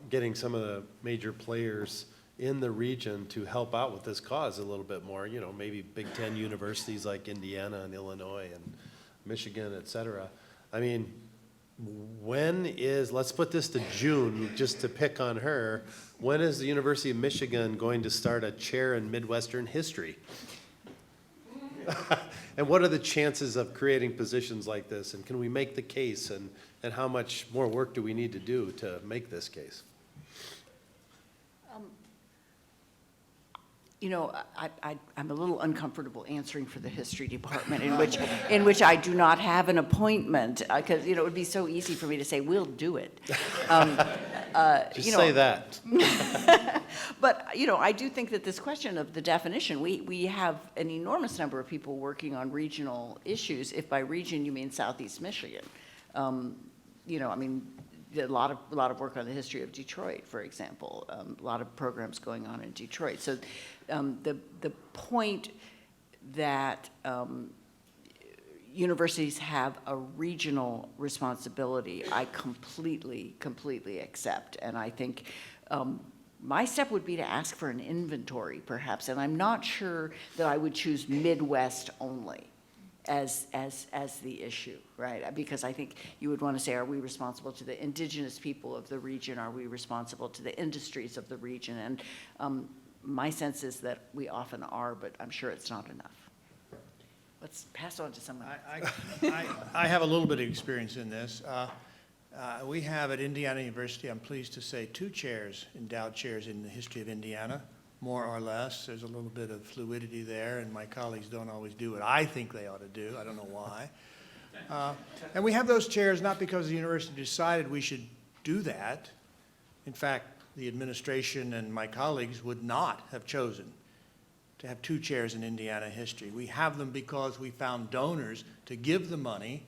getting some of the major players in the region to help out with this cause a little bit more. You know, maybe Big Ten universities like Indiana and Illinois and Michigan, et cetera. I mean, let's put this to June, just to pick on her, when is the University of Michigan going to start a chair in Midwestern history? And what are the chances of creating positions like this? And can we make the case? And how much more work do we need to do to make this case? You know, I'm a little uncomfortable answering for the history department, in which I do not have an appointment, because it would be so easy for me to say we'll do it. Just say that. But I do think that this question of the definition, we have an enormous number of people working on regional issues. If by region you mean Southeast Michigan, I mean. A lot of work on the history of Detroit, for example. A lot of programs going on in Detroit. So the point that universities have a regional responsibility, I completely accept. And I think my step would be to ask for an inventory, perhaps. And I'm not sure that I would choose Midwest only as the issue, right? Because I think you would want to say, are we responsible to the indigenous people of the region? Are we responsible to the industries of the region? And my sense is that we often are, but I'm sure it's not enough. Let's pass on to someone. I have a little bit of experience in this. We have at Indiana University, I'm pleased to say, 2 chairs, endowed chairs in the history of Indiana, more or less. There's a little bit of fluidity there, and my colleagues don't always do what I think they ought to do. I don't know why. And we have those chairs not because the university decided we should do that. In fact, the administration and my colleagues would not have chosen to have 2 chairs in Indiana history. We have them because we found donors to give the money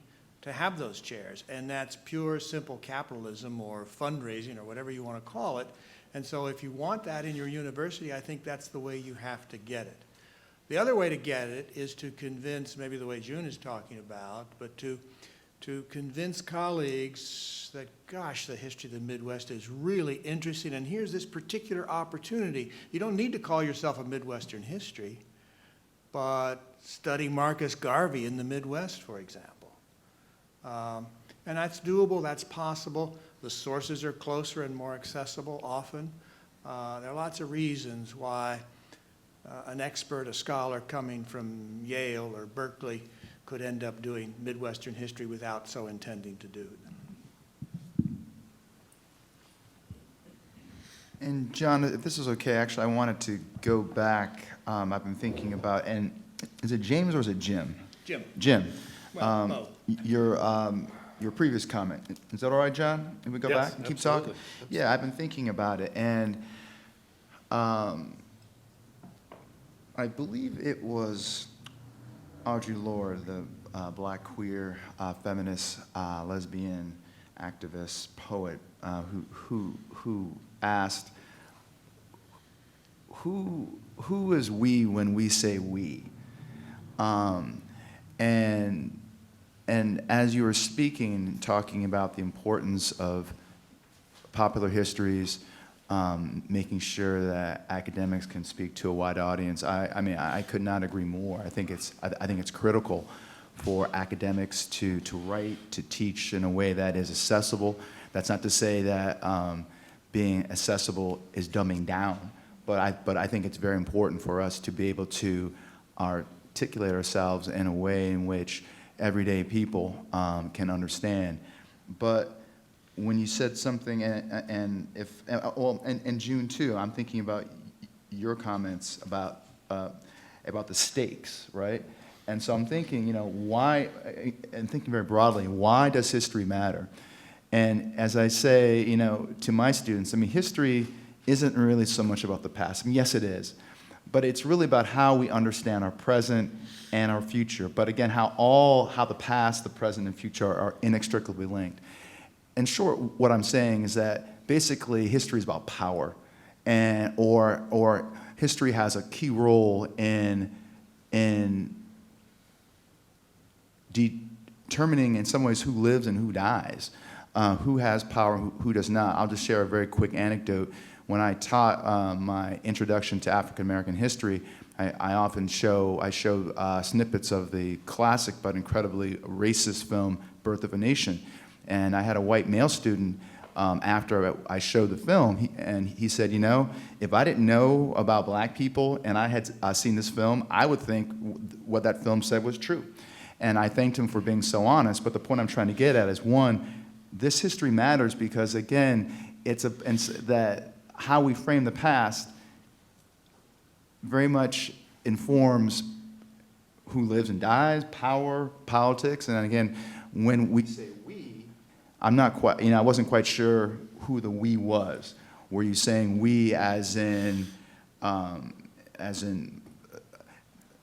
to have those chairs. And that's pure, simple capitalism or fundraising or whatever you want to call it. And so if you want that in your university, I think that's the way you have to get it. The other way to get it is to convince, maybe the way June is talking about, but to convince colleagues that, gosh, the history of the Midwest is really interesting, and here's this particular opportunity. You don't need to call yourself a Midwestern history, but study Marcus Garvey in the Midwest, for example. And that's doable, that's possible. The sources are closer and more accessible often. There are lots of reasons why an expert, a scholar coming from Yale or Berkeley could end up doing Midwestern history without so intending to do it. And John, if this is okay, actually, I wanted to go back. I've been thinking about, and is it James or is it Jim? Jim. Jim. Well, Mo. Your previous comment. Is that all right, John? If we go Yes, back and keep absolutely. talking? Yeah, I've been thinking about it, and I believe it was Audre Lorde, the black queer feminist lesbian activist poet, who asked, "Who is we when we say we?" And as you were speaking, talking about the importance of popular histories, making sure that academics can speak to a wide audience, I mean, I could not agree more. I think it's critical for academics to write, to teach in a way that is accessible. That's not to say that being accessible is dumbing down, but I think it's very important for us to be able to articulate ourselves in a way in which everyday people can understand. But when you said something, and June too, I'm thinking about your comments about the stakes, right? And so I'm thinking, why, and thinking very broadly, why does history matter? And as I say, to my students, I mean, history isn't really so much about the past. I mean, yes, it is. But it's really about how we understand our present and our future. But again, how the past, the present, and future are inextricably linked. In short, what I'm saying is that basically history is about power, or history has a key role in determining in some ways who lives and who dies, who has power, who does not. I'll just share a very quick anecdote. When I taught my introduction to African American history, I often show snippets of the classic but incredibly racist film Birth of a Nation. And I had a white male student after I showed the film, he said, if I didn't know about black people and I had seen this film, I would think what that film said was true. And I thanked him for being so honest, but the point I'm trying to get at is, one, this history matters because, again, that how we frame the past very much informs who lives and dies, power, politics, and again, when we say we, I wasn't quite sure who the we was. Were you saying we as in,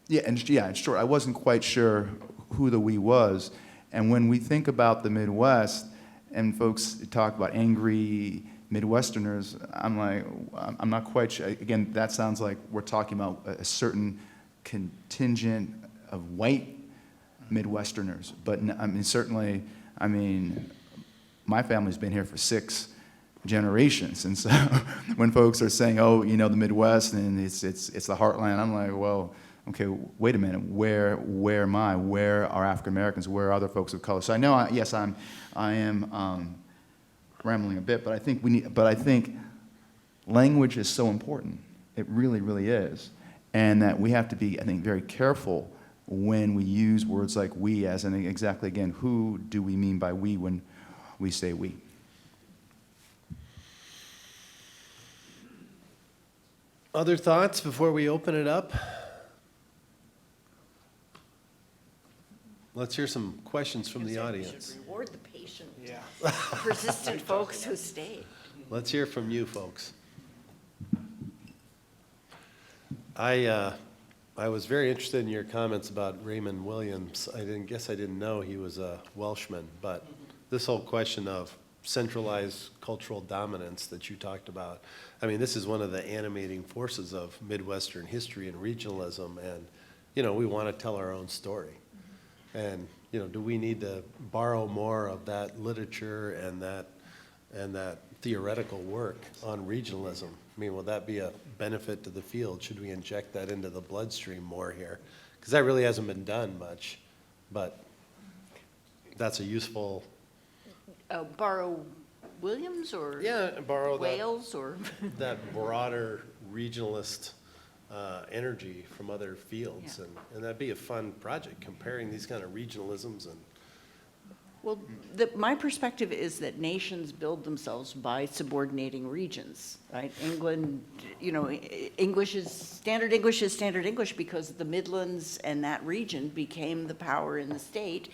in short, I wasn't quite sure who the we was. And when we think about the Midwest, and folks talk about angry Midwesterners, I'm not quite sure. Again, that sounds like we're talking about a certain contingent of white Midwesterners. But certainly, my family's been here for 6 generations. And so when folks are saying, oh, the Midwest and it's the heartland, I'm like, well, okay, wait a minute, where am I? Where are African Americans? Where are other folks of color? So I know, I am rambling a bit, but I think language is so important. It really, really is. And that we have to be, I think, very careful when we use words like we as in exactly, again, who do we mean by we when we say we? Other thoughts before we open it up? Let's hear some questions from the We audience. should reward the patient, persistent folks who stayed. Let's hear from you folks. I I was very interested in your comments about Raymond Williams. I didn't know he was a Welshman, but this whole question of centralized cultural dominance that you talked about, I mean, this is one of the animating forces of Midwestern history and regionalism, and, we want to tell our own story. And, do we need to borrow more of that literature and that theoretical work on regionalism? I mean, will that be a benefit to the field? Should we inject that into the bloodstream more here? Because that really hasn't been done much, but that's a useful. Borrow Williams or? Borrow Wales or? that broader regionalist energy from other fields, Yeah. and that'd be a fun project, comparing these kind of regionalisms and. Well, my perspective is that nations build themselves by subordinating regions, right? England, English is standard English because the Midlands and that region became the power in the state.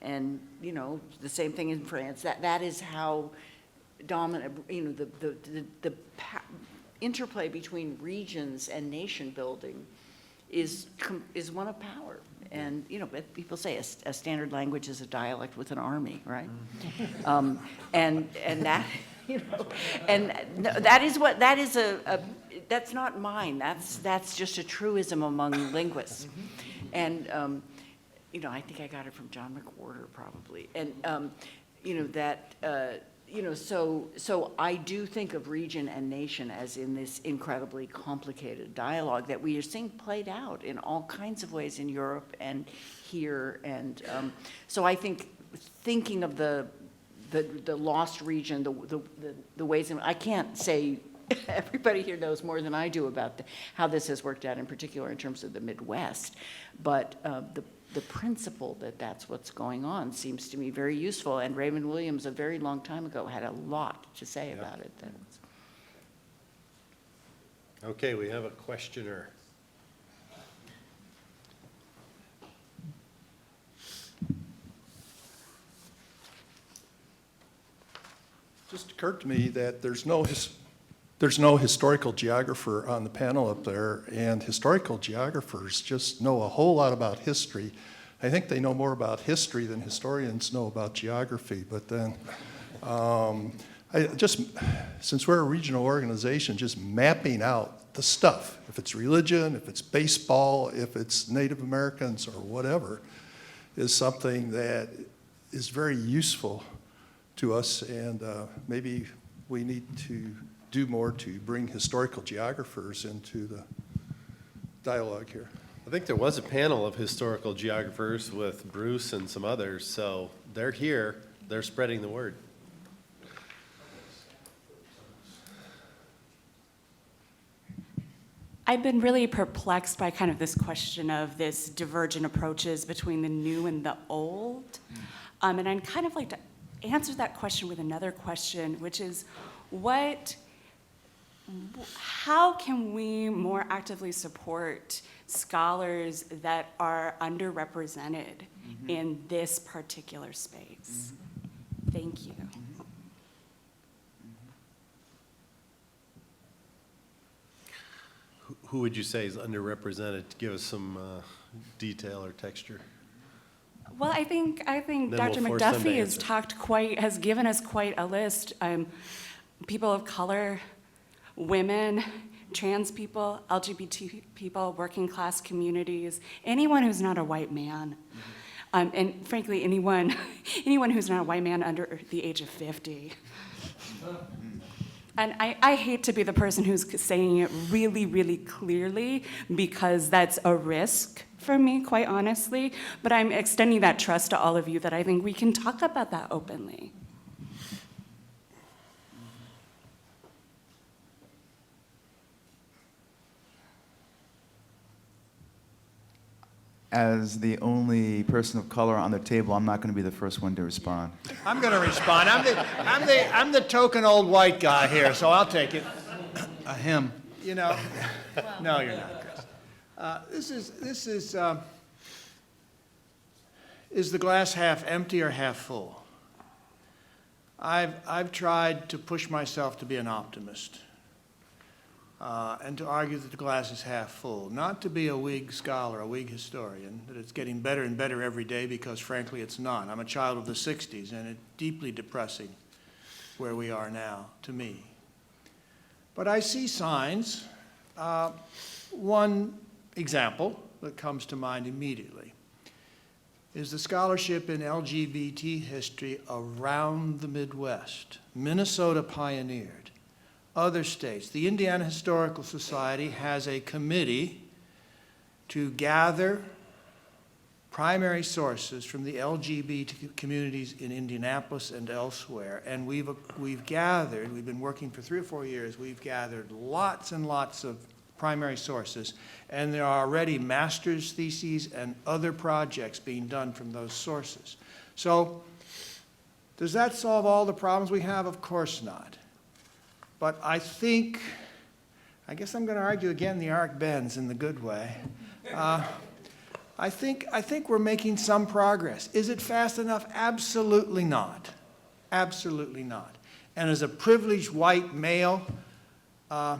And, the same thing in France. That is how dominant, the interplay between regions and nation building is one of power. And, but people say a standard language is a dialect with an army, right? And that, and that is that's not mine. That's just a truism among linguists. And, I think I got it from John McWhorter probably. And, so I do think of region and nation as in this incredibly complicated dialogue that we are seeing played out in all kinds of ways in Europe and here. And so I think thinking of the lost region, the ways in, I can't say everybody here knows more than I do about how this has worked out in particular in terms of the Midwest, but the principle that that's what's going on seems to me very useful. And Raymond Williams, a very long time ago, had a lot to say about it. Okay, we have a questioner. Just occurred to me that there's no historical geographer on the panel up there, and historical geographers just know a whole lot about history. I think they know more about history than historians know about geography. But then, since we're a regional organization, just mapping out the stuff, if it's religion, if it's baseball, if it's Native Americans or whatever, is something that is very useful to us, and maybe we need to do more to bring historical geographers into the dialogue here. I think there was a panel of historical geographers with Bruce and some others, so they're here, they're spreading the word. I've been really perplexed by kind of this question of this divergent approaches between the new and the old. And I'd kind of like to answer that question with another question, which is how can we more actively support scholars that are underrepresented in this particular space? Thank you. Who would you say is underrepresented? Give us some detail or texture. Well, I think Then Dr. we'll force them to McDuffie has given us quite a list. People of color, women, trans people, LGBT people, working class communities, anyone who's not a white man. And frankly, anyone who's not a white man under the age of 50. And I hate to be the person who's saying it really, really clearly, because that's a risk for me, quite honestly. But I'm extending that trust to all of you that I think we can talk about that openly. As the only person of color on the table, I'm not going to be the first one to respond. I'm going to respond. I'm the token old white guy here, so I'll take it. Him. No, you're not, Chris. This is the glass half empty or half full? I've tried to push myself to be an optimist. and to argue that the glass is half full, not to be a Whig scholar, a Whig historian, that it's getting better and better every day, because frankly it's not. I'm a child of the 60s, and it's deeply depressing where we are now, to me. But I see signs. One example that comes to mind immediately is the scholarship in LGBT history around the Midwest. Minnesota pioneered. Other states. The Indiana Historical Society has a committee to gather primary sources from the LGBT communities in Indianapolis and elsewhere. And we've been working for 3 or 4 years, we've gathered lots and lots of primary sources, and there are already master's theses and other projects being done from those sources. So, does that solve all the problems we have? Of course not. But I guess I'm going to argue again, the arc bends in the good way. I think we're making some progress. Is it fast enough? Absolutely not. Absolutely not. And as a privileged white male, I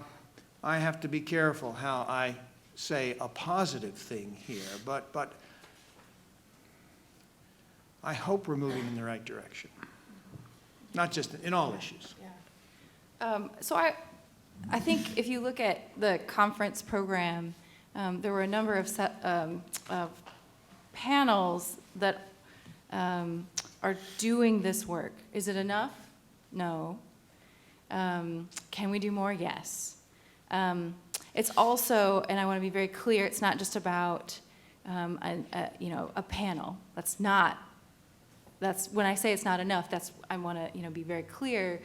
have to be careful how I say a positive thing here, but I hope we're moving in the right direction. Not just in all issues. So I think if you look at the conference program, there were a number of panels that are doing this work. Is it enough? No. Can we do more? Yes. It's also, and I want to be very clear, it's not just about a panel. That's when I say it's not enough. I want to be very clear.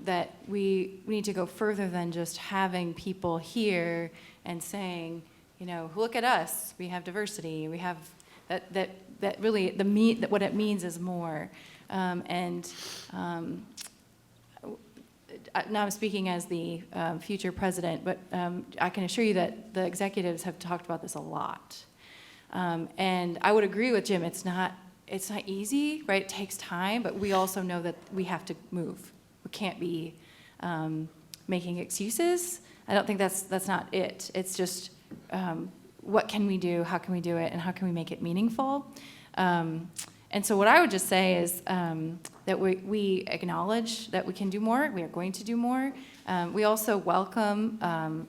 That we need to go further than just having people here and saying, look at us, we have diversity, we have that really what it means is more. Now I'm speaking as the future president, but I can assure you that the executives have talked about this a lot. And I would agree with Jim, it's not easy, right? It takes time, but we also know that we have to move. We can't be making excuses. I don't think that's not it. It's just what can we do, how can we do it, and how can we make it meaningful? And so what I would just say is that we acknowledge that we can do more. We are going to do more. We also welcome,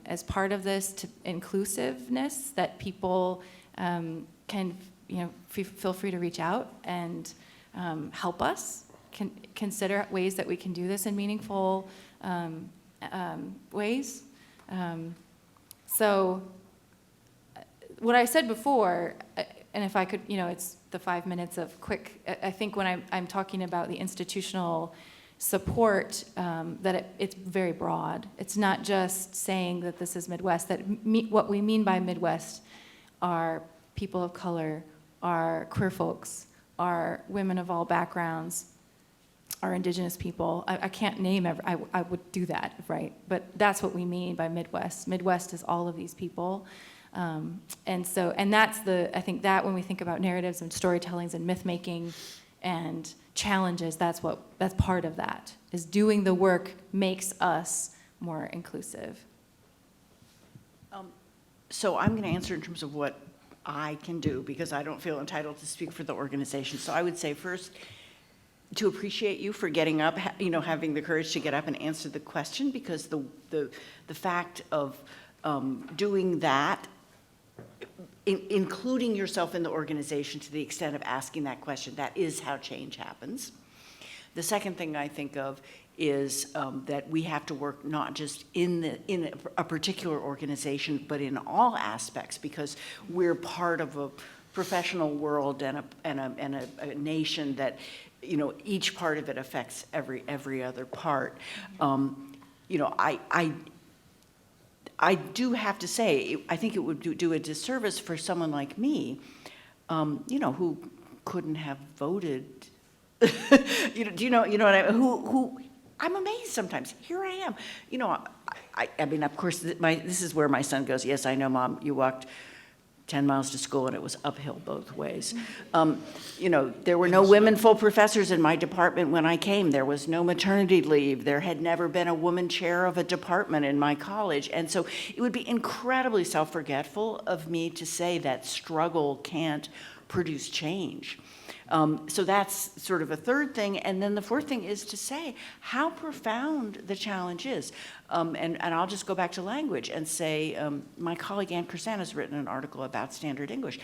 as part of this, to inclusiveness, that people can feel free to reach out and help us. Consider ways that we can do this in meaningful ways. So what I said before, and if I could, it's the 5 minutes of quick, I think when I'm talking about the institutional support, that it's very broad. It's not just saying that this is Midwest, that what we mean by Midwest are people of color, are queer folks, are women of all backgrounds, are indigenous people. I can't name I would do that, right? But that's what we mean by Midwest. Midwest is all of these people. And that's I think that when we think about narratives and storytellings and myth making and challenges, that's part of that, is doing the work makes us more inclusive. So I'm going to answer in terms of what I can do, because I don't feel entitled to speak for the organization. So I would say first, to appreciate you for getting up, having the courage to get up and answer the question, because the fact of doing that, including yourself in the organization to the extent of asking that question, that is how change happens. The second thing I think of is that we have to work not just in a particular organization, but in all aspects, because we're part of a professional world and a nation that, each part of it affects every other part. I do have to say, I think it would do a disservice for someone like me, who couldn't have voted. Do you know what I mean? Who I'm amazed sometimes. Here I am. I mean, of course, this is where my son goes, yes, I know, Mom, you walked 10 miles to school, and it was uphill both ways. There were no women full professors in my department when I came. There was no maternity leave. There had never been a woman chair of a department in my college. And so it would be incredibly self-forgetful of me to say that struggle can't produce change. So that's sort of a third thing. And then the fourth thing is to say how profound the challenge is. And I'll just go back to language and say, my colleague Ann Kersan has written an article about standard English.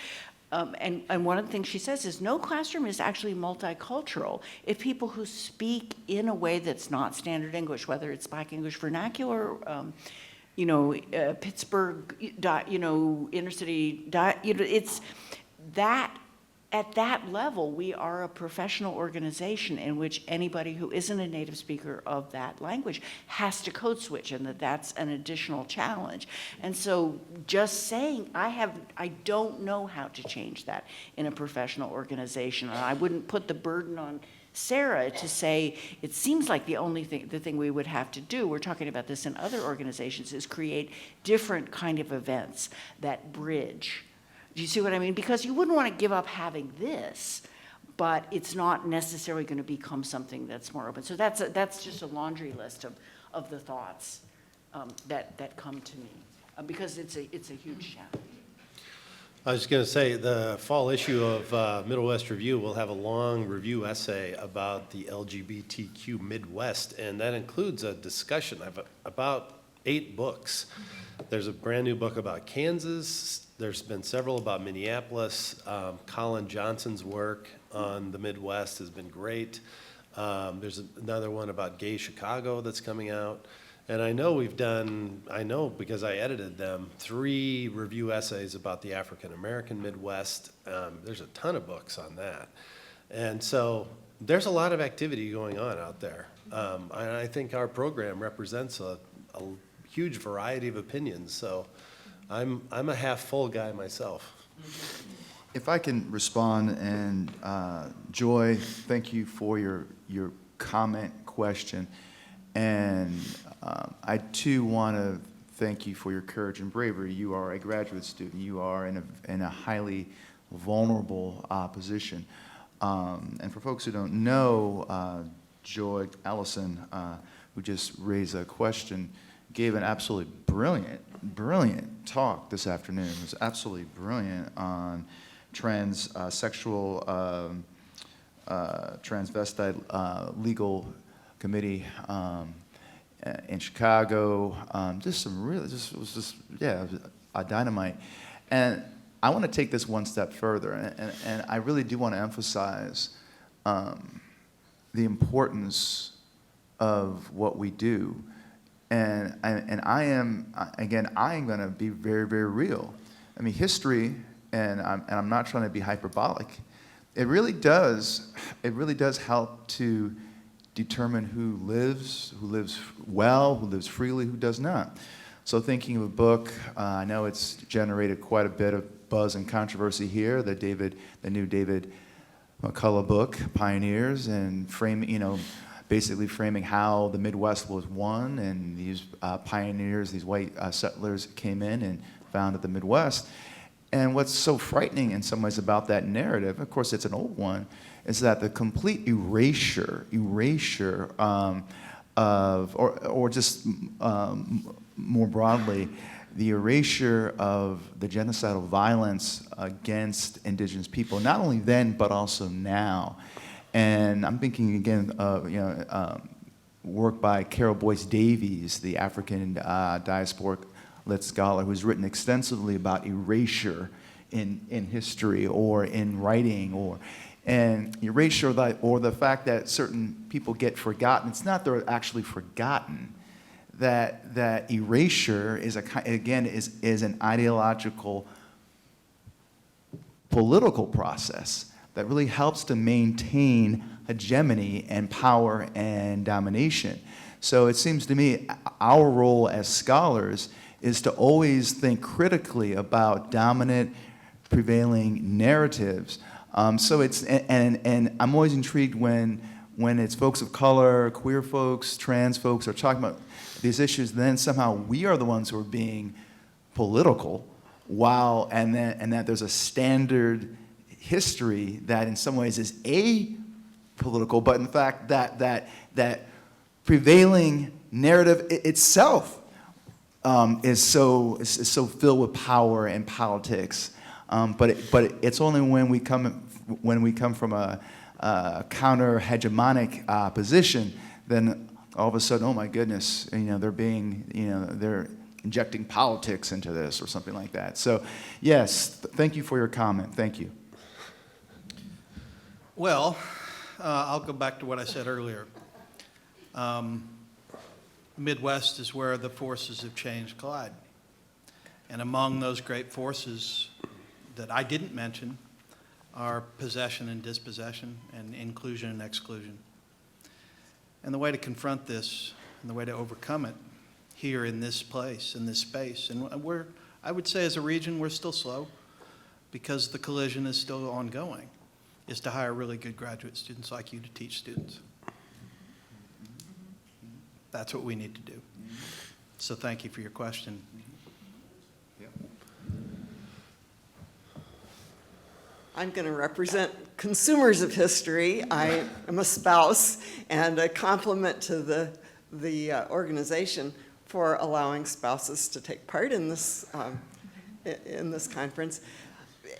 And one of the things she says is no classroom is actually multicultural if people who speak in a way that's not standard English, whether it's Black English vernacular, Pittsburgh, inner city, it's that. At that level, we are a professional organization in which anybody who isn't a native speaker of that language has to code switch, and that's an additional challenge. And so just saying, I don't know how to change that in a professional organization, and I wouldn't put the burden on Sarah to say, it seems like the thing we would have to do, we're talking about this in other organizations, is create different kind of events that bridge. Do you see what I mean? Because you wouldn't want to give up having this, but it's not necessarily going to become something that's more open. So that's just a laundry list of the thoughts that come to me, because it's a huge challenge. I was going to say, the fall issue of Middle West Review will have a long review essay about the LGBTQ Midwest, and that includes a discussion of about 8 books. There's a brand new book about Kansas. There's been several about Minneapolis. Colin Johnson's work on the Midwest has been great. There's another one about gay Chicago that's coming out. And I know because I edited them, 3 review essays about the African American Midwest. There's a ton of books on that. And so there's a lot of activity going on out there. And I think our program represents a huge variety of opinions. So I'm a half full guy myself. If I can respond, and Joy, thank you for your comment, question, and I too want to thank you for your courage and bravery. You are a graduate student. You are in a highly vulnerable position. And for folks who don't know, Joy Allison, who just raised a question, gave an absolutely brilliant talk this afternoon. It was absolutely brilliant on transvestite legal committee in Chicago. Just some really, it was a dynamite. And I want to take this one step further, and I really do want to emphasize the importance of what we do. And I am going to be very, very real. I mean, history, and I'm not trying to be hyperbolic, it really does help to determine who lives well, who lives freely, who does not. So thinking of a book, I know it's generated quite a bit of buzz and controversy here, the new David McCullough book, Pioneers, and basically framing how the Midwest was won, and these pioneers, these white settlers came in and founded the Midwest. And what's so frightening in some ways about that narrative, of course it's an old one, is that the complete erasure or just more broadly, the erasure of the genocidal violence against indigenous people, not only then, but also now. And I'm thinking again of work by Carol Boyce Davies, the African diasporic lit scholar, who's written extensively about erasure in history or in writing, and erasure or the fact that certain people get forgotten. It's not they're actually forgotten. That erasure is is an ideological political process that really helps to maintain hegemony and power and domination. So it seems to me our role as scholars is to always think critically about dominant prevailing narratives. So it's, and I'm always intrigued when it's folks of color, queer folks, trans folks are talking about these issues, then somehow we are the ones who are being political and that there's a standard history that in some ways is apolitical, but in fact that prevailing narrative itself is so filled with power and politics. But it's only when we come from a counter hegemonic position, then all of a sudden, oh my goodness, they're injecting politics into this or something like that. So yes, thank you for your comment. Thank you. Well, I'll go back to what I said earlier. Midwest is where the forces of change collide. And among those great forces that I didn't mention are possession and dispossession and inclusion and exclusion. And the way to confront this and the way to overcome it here in this place, in this space, and I would say as a region, we're still slow because the collision is still ongoing, is to hire really good graduate students like you to teach students. That's what we need to do. So thank you for your question. I'm going to represent consumers of history. I am a spouse, and a compliment to the organization for allowing spouses to take part in this conference.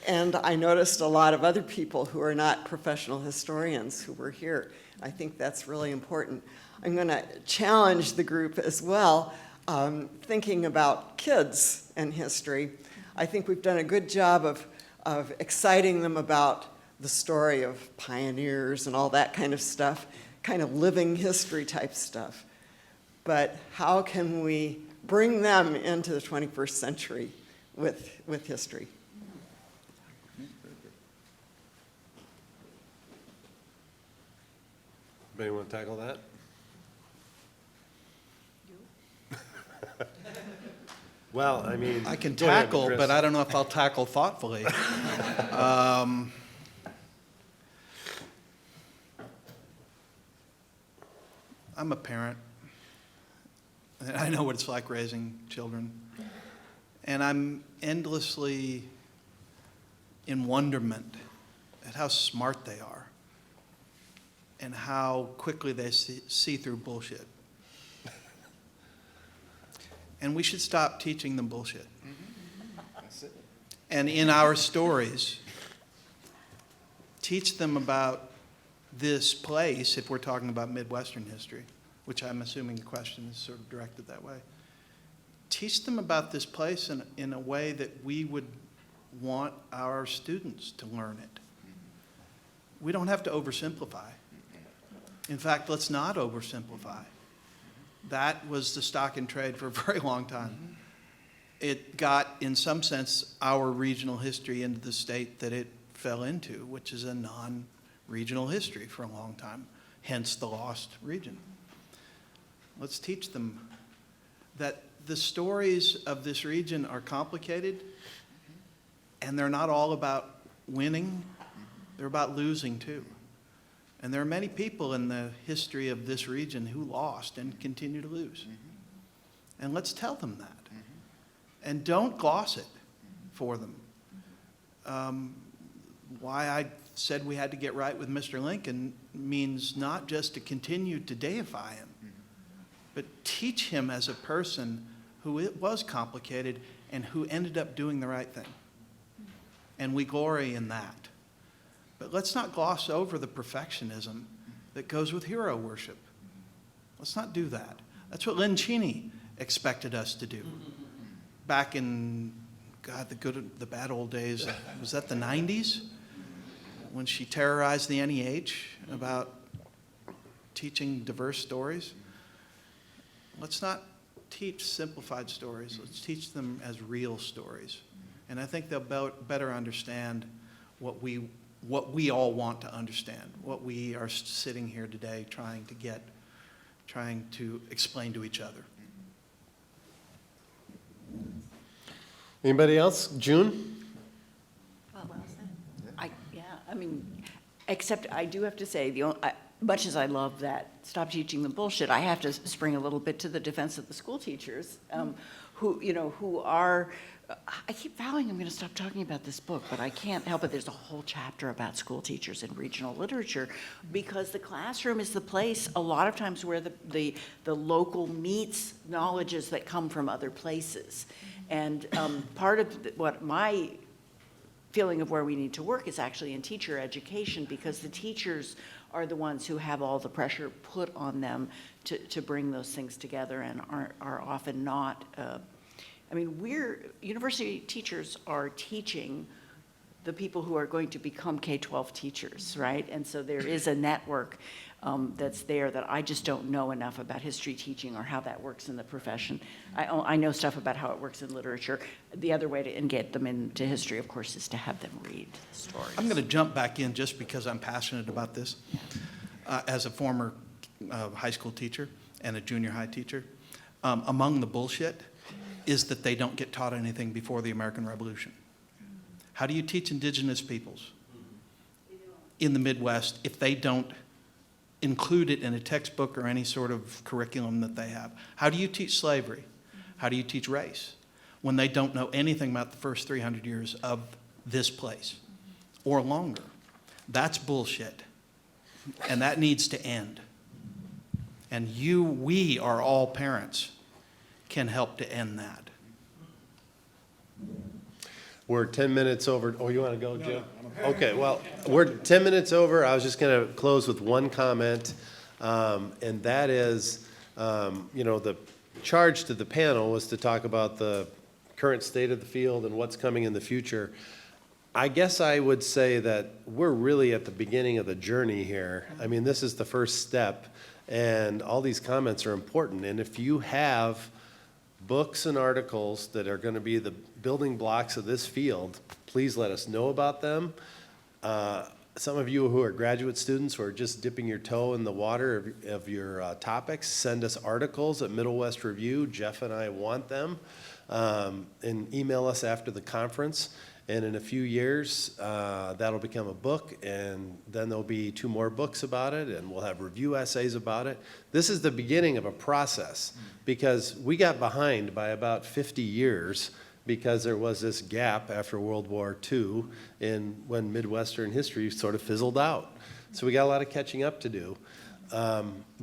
And I noticed a lot of other people who are not professional historians who were here. I think that's really important. I'm going to challenge the group as well, thinking about kids and history. I think we've done a good job of exciting them about the story of pioneers and all that kind of stuff, kind of living history type stuff. But how can we bring them into the 21st century with history? Anybody want to tackle that? Well, I mean. I can go ahead, tackle, Chris. but I don't know if I'll tackle thoughtfully. I'm a parent, and I know what it's like raising children. And I'm endlessly in wonderment at how smart they are and how quickly they see through bullshit. And we should stop teaching them bullshit. That's it. And in our stories, teach them about this place, if we're talking about Midwestern history, which I'm assuming the question is sort of directed that way. Teach them about this place in a way that we would want our students to learn it. We don't have to oversimplify. In fact, let's not oversimplify. That was the stock in trade for a very long time. It got, in some sense, our regional history into the state that it fell into, which is a non-regional history for a long time, hence the lost region. Let's teach them that the stories of this region are complicated, and they're not all about winning, they're about losing too. And there are many people in the history of this region who lost and continue to lose. And let's tell them that. And don't gloss it for them. Why I said we had to get right with Mr. Lincoln means not just to continue to deify him, but teach him as a person who it was complicated and who ended up doing the right thing. And we glory in that. But let's not gloss over the perfectionism that goes with hero worship. Let's not do that. That's what Lynn Cheney expected us to do. Back in, God, the bad old days, was that the 90s? When she terrorized the NEH about teaching diverse stories. Let's not teach simplified stories. Let's teach them as real stories. And I think they'll better understand what we all want to understand, what we are sitting here today trying to explain to each other. Anybody else? June? Well said. I mean, except I do have to say, much as I love that, stop teaching the bullshit, I have to spring a little bit to the defense of the school teachers who are, I keep vowing I'm going to stop talking about this book, but I can't help it. There's a whole chapter about school teachers in regional literature, because the classroom is the place a lot of times where the local meets knowledges that come from other places. And part of what my feeling of where we need to work is actually in teacher education, because the teachers are the ones who have all the pressure put on them to bring those things together, and are often not. University teachers are teaching the people who are going to become K-12 teachers, right? And so there is a network that's there that I just don't know enough about history teaching or how that works in the profession. I know stuff about how it works in literature. The other way to get them into history, of course, is to have them read stories. I'm going to jump back in just because I'm passionate about this. As a former high school teacher and a junior high teacher, among the bullshit is that they don't get taught anything before the American Revolution. How do you teach indigenous peoples in the Midwest if they don't include it in a textbook or any sort of curriculum that they have? How do you teach slavery? How do you teach race when they don't know anything about the first 300 years of this place or longer? That's bullshit, and that needs to end. And we are all parents, can help to end that. We're 10 minutes over. Oh, you want to go, Jim? Okay, well, we're 10 minutes over. I was just going to close with one comment, and that is, the charge to the panel was to talk about the current state of the field and what's coming in the future. I guess I would say that we're really at the beginning of the journey here. I mean, this is the first step, and all these comments are important. And if you have books and articles that are going to be the building blocks of this field, please let us know about them. Some of you who are graduate students who are just dipping your toe in the water of your topics, send us articles at Middle West Review. Jeff and I want them. And email us after the conference. And in a few years, that'll become a book, and then there'll be 2 more books about it, and we'll have review essays about it. This is the beginning of a process, because we got behind by about 50 years because there was this gap after World War II when Midwestern history sort of fizzled out. So we got a lot of catching up to do.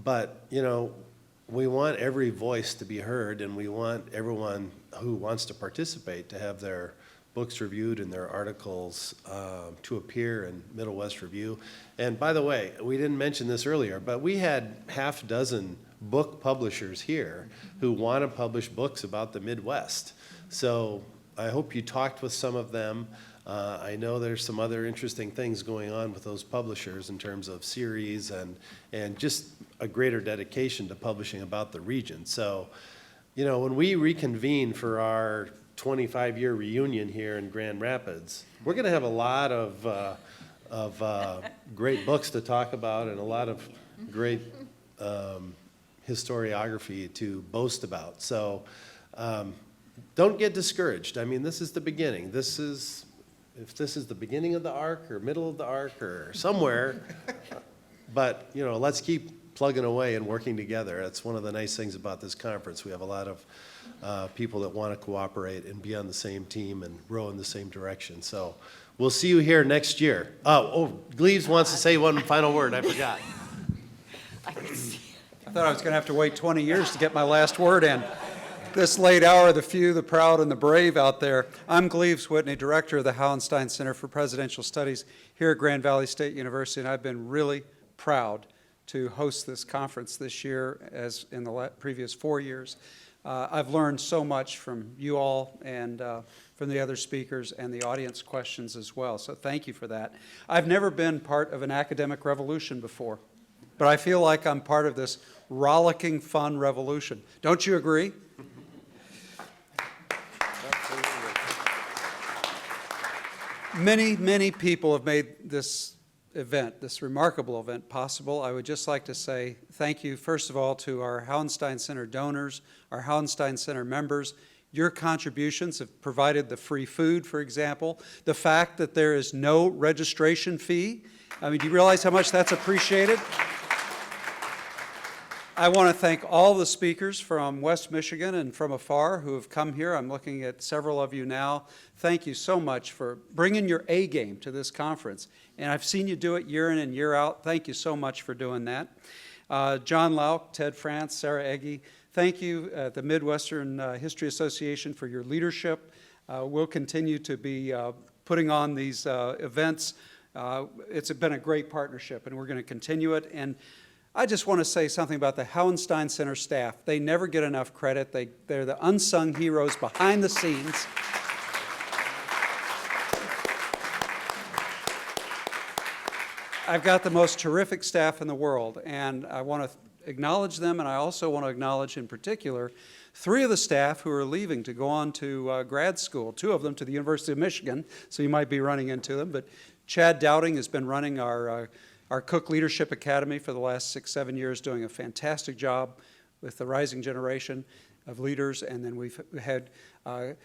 But, we want every voice to be heard, and we want everyone who wants to participate to have their books reviewed and their articles to appear in Middle West Review. And by the way, we didn't mention this earlier, but we had half dozen book publishers here who want to publish books about the Midwest. So I hope you talked with some of them. I know there's some other interesting things going on with those publishers in terms of series and just a greater dedication to publishing about the region. So, when we reconvene for our 25-year reunion here in Grand Rapids, we're going to have a lot of great books to talk about and a lot of great historiography to boast about. So don't get discouraged. I mean, this is the beginning. If this is the beginning of the arc or middle of the arc or somewhere, but, let's keep plugging away and working together. That's one of the nice things about this conference. We have a lot of people that want to cooperate and be on the same team and row in the same direction. So we'll see you here next year. Gleaves wants to say one final word. I forgot. I thought I was going to have to wait 20 years to get my last word in. This late hour, the few, the proud, and the brave out there. I'm Gleaves Whitney, director of the Hauenstein Center for Presidential Studies here at Grand Valley State University, and I've been really proud to host this conference this year as in the previous 4 years. I've learned so much from you all and from the other speakers and the audience questions as well, so thank you for that. I've never been part of an academic revolution before, but I feel like I'm part of this rollicking, fun revolution. Don't you agree? Many, many people have made this event, this remarkable event, possible. I would just like to say thank you, first of all, to our Hauenstein Center donors, our Hauenstein Center members. Your contributions have provided the free food, for example, the fact that there is no registration fee. I mean, do you realize how much that's appreciated? I want to thank all the speakers from West Michigan and from afar who have come here. I'm looking at several of you now. Thank you so much for bringing your A game to this conference. And I've seen you do it year in and year out. Thank you so much for doing that. John Lauk, Ted France, Sarah Eggy, thank you at the Midwestern History Association for your leadership. We'll continue to be putting on these events. It's been a great partnership, and we're going to continue it. And I just want to say something about the Hauenstein Center staff. They never get enough credit. They're the unsung heroes behind the scenes. I've got the most terrific staff in the world, and I want to acknowledge them, and I also want to acknowledge in particular 3 of the staff who are leaving to go on to grad school, 2 of them to the University of Michigan, so you might be running into them. But Chad Dowding has been running our Cook Leadership Academy for the last 6-7 years, doing a fantastic job with the rising generation of leaders. And then we've had Kadar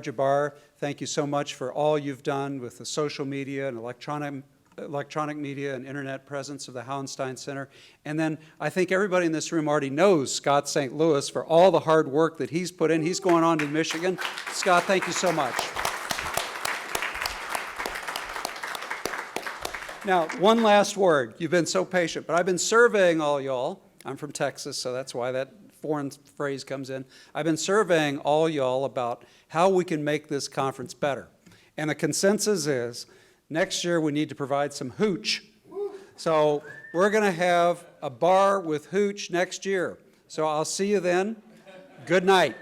Jabbar, thank you so much for all you've done with the social media and electronic media and internet presence of the Hauenstein Center. And then I think everybody in this room already knows Scott St. Louis for all the hard work that he's put in. He's going on to Michigan. Scott, thank you so much. Now, one last word. You've been so patient, but I've been surveying all y'all. I'm from Texas, so that's why that foreign phrase comes in. I've been surveying all y'all about how we can make this conference better. And the consensus is next year we need to provide some hooch. So we're going to have a bar with hooch next year. So I'll see you then. Good night.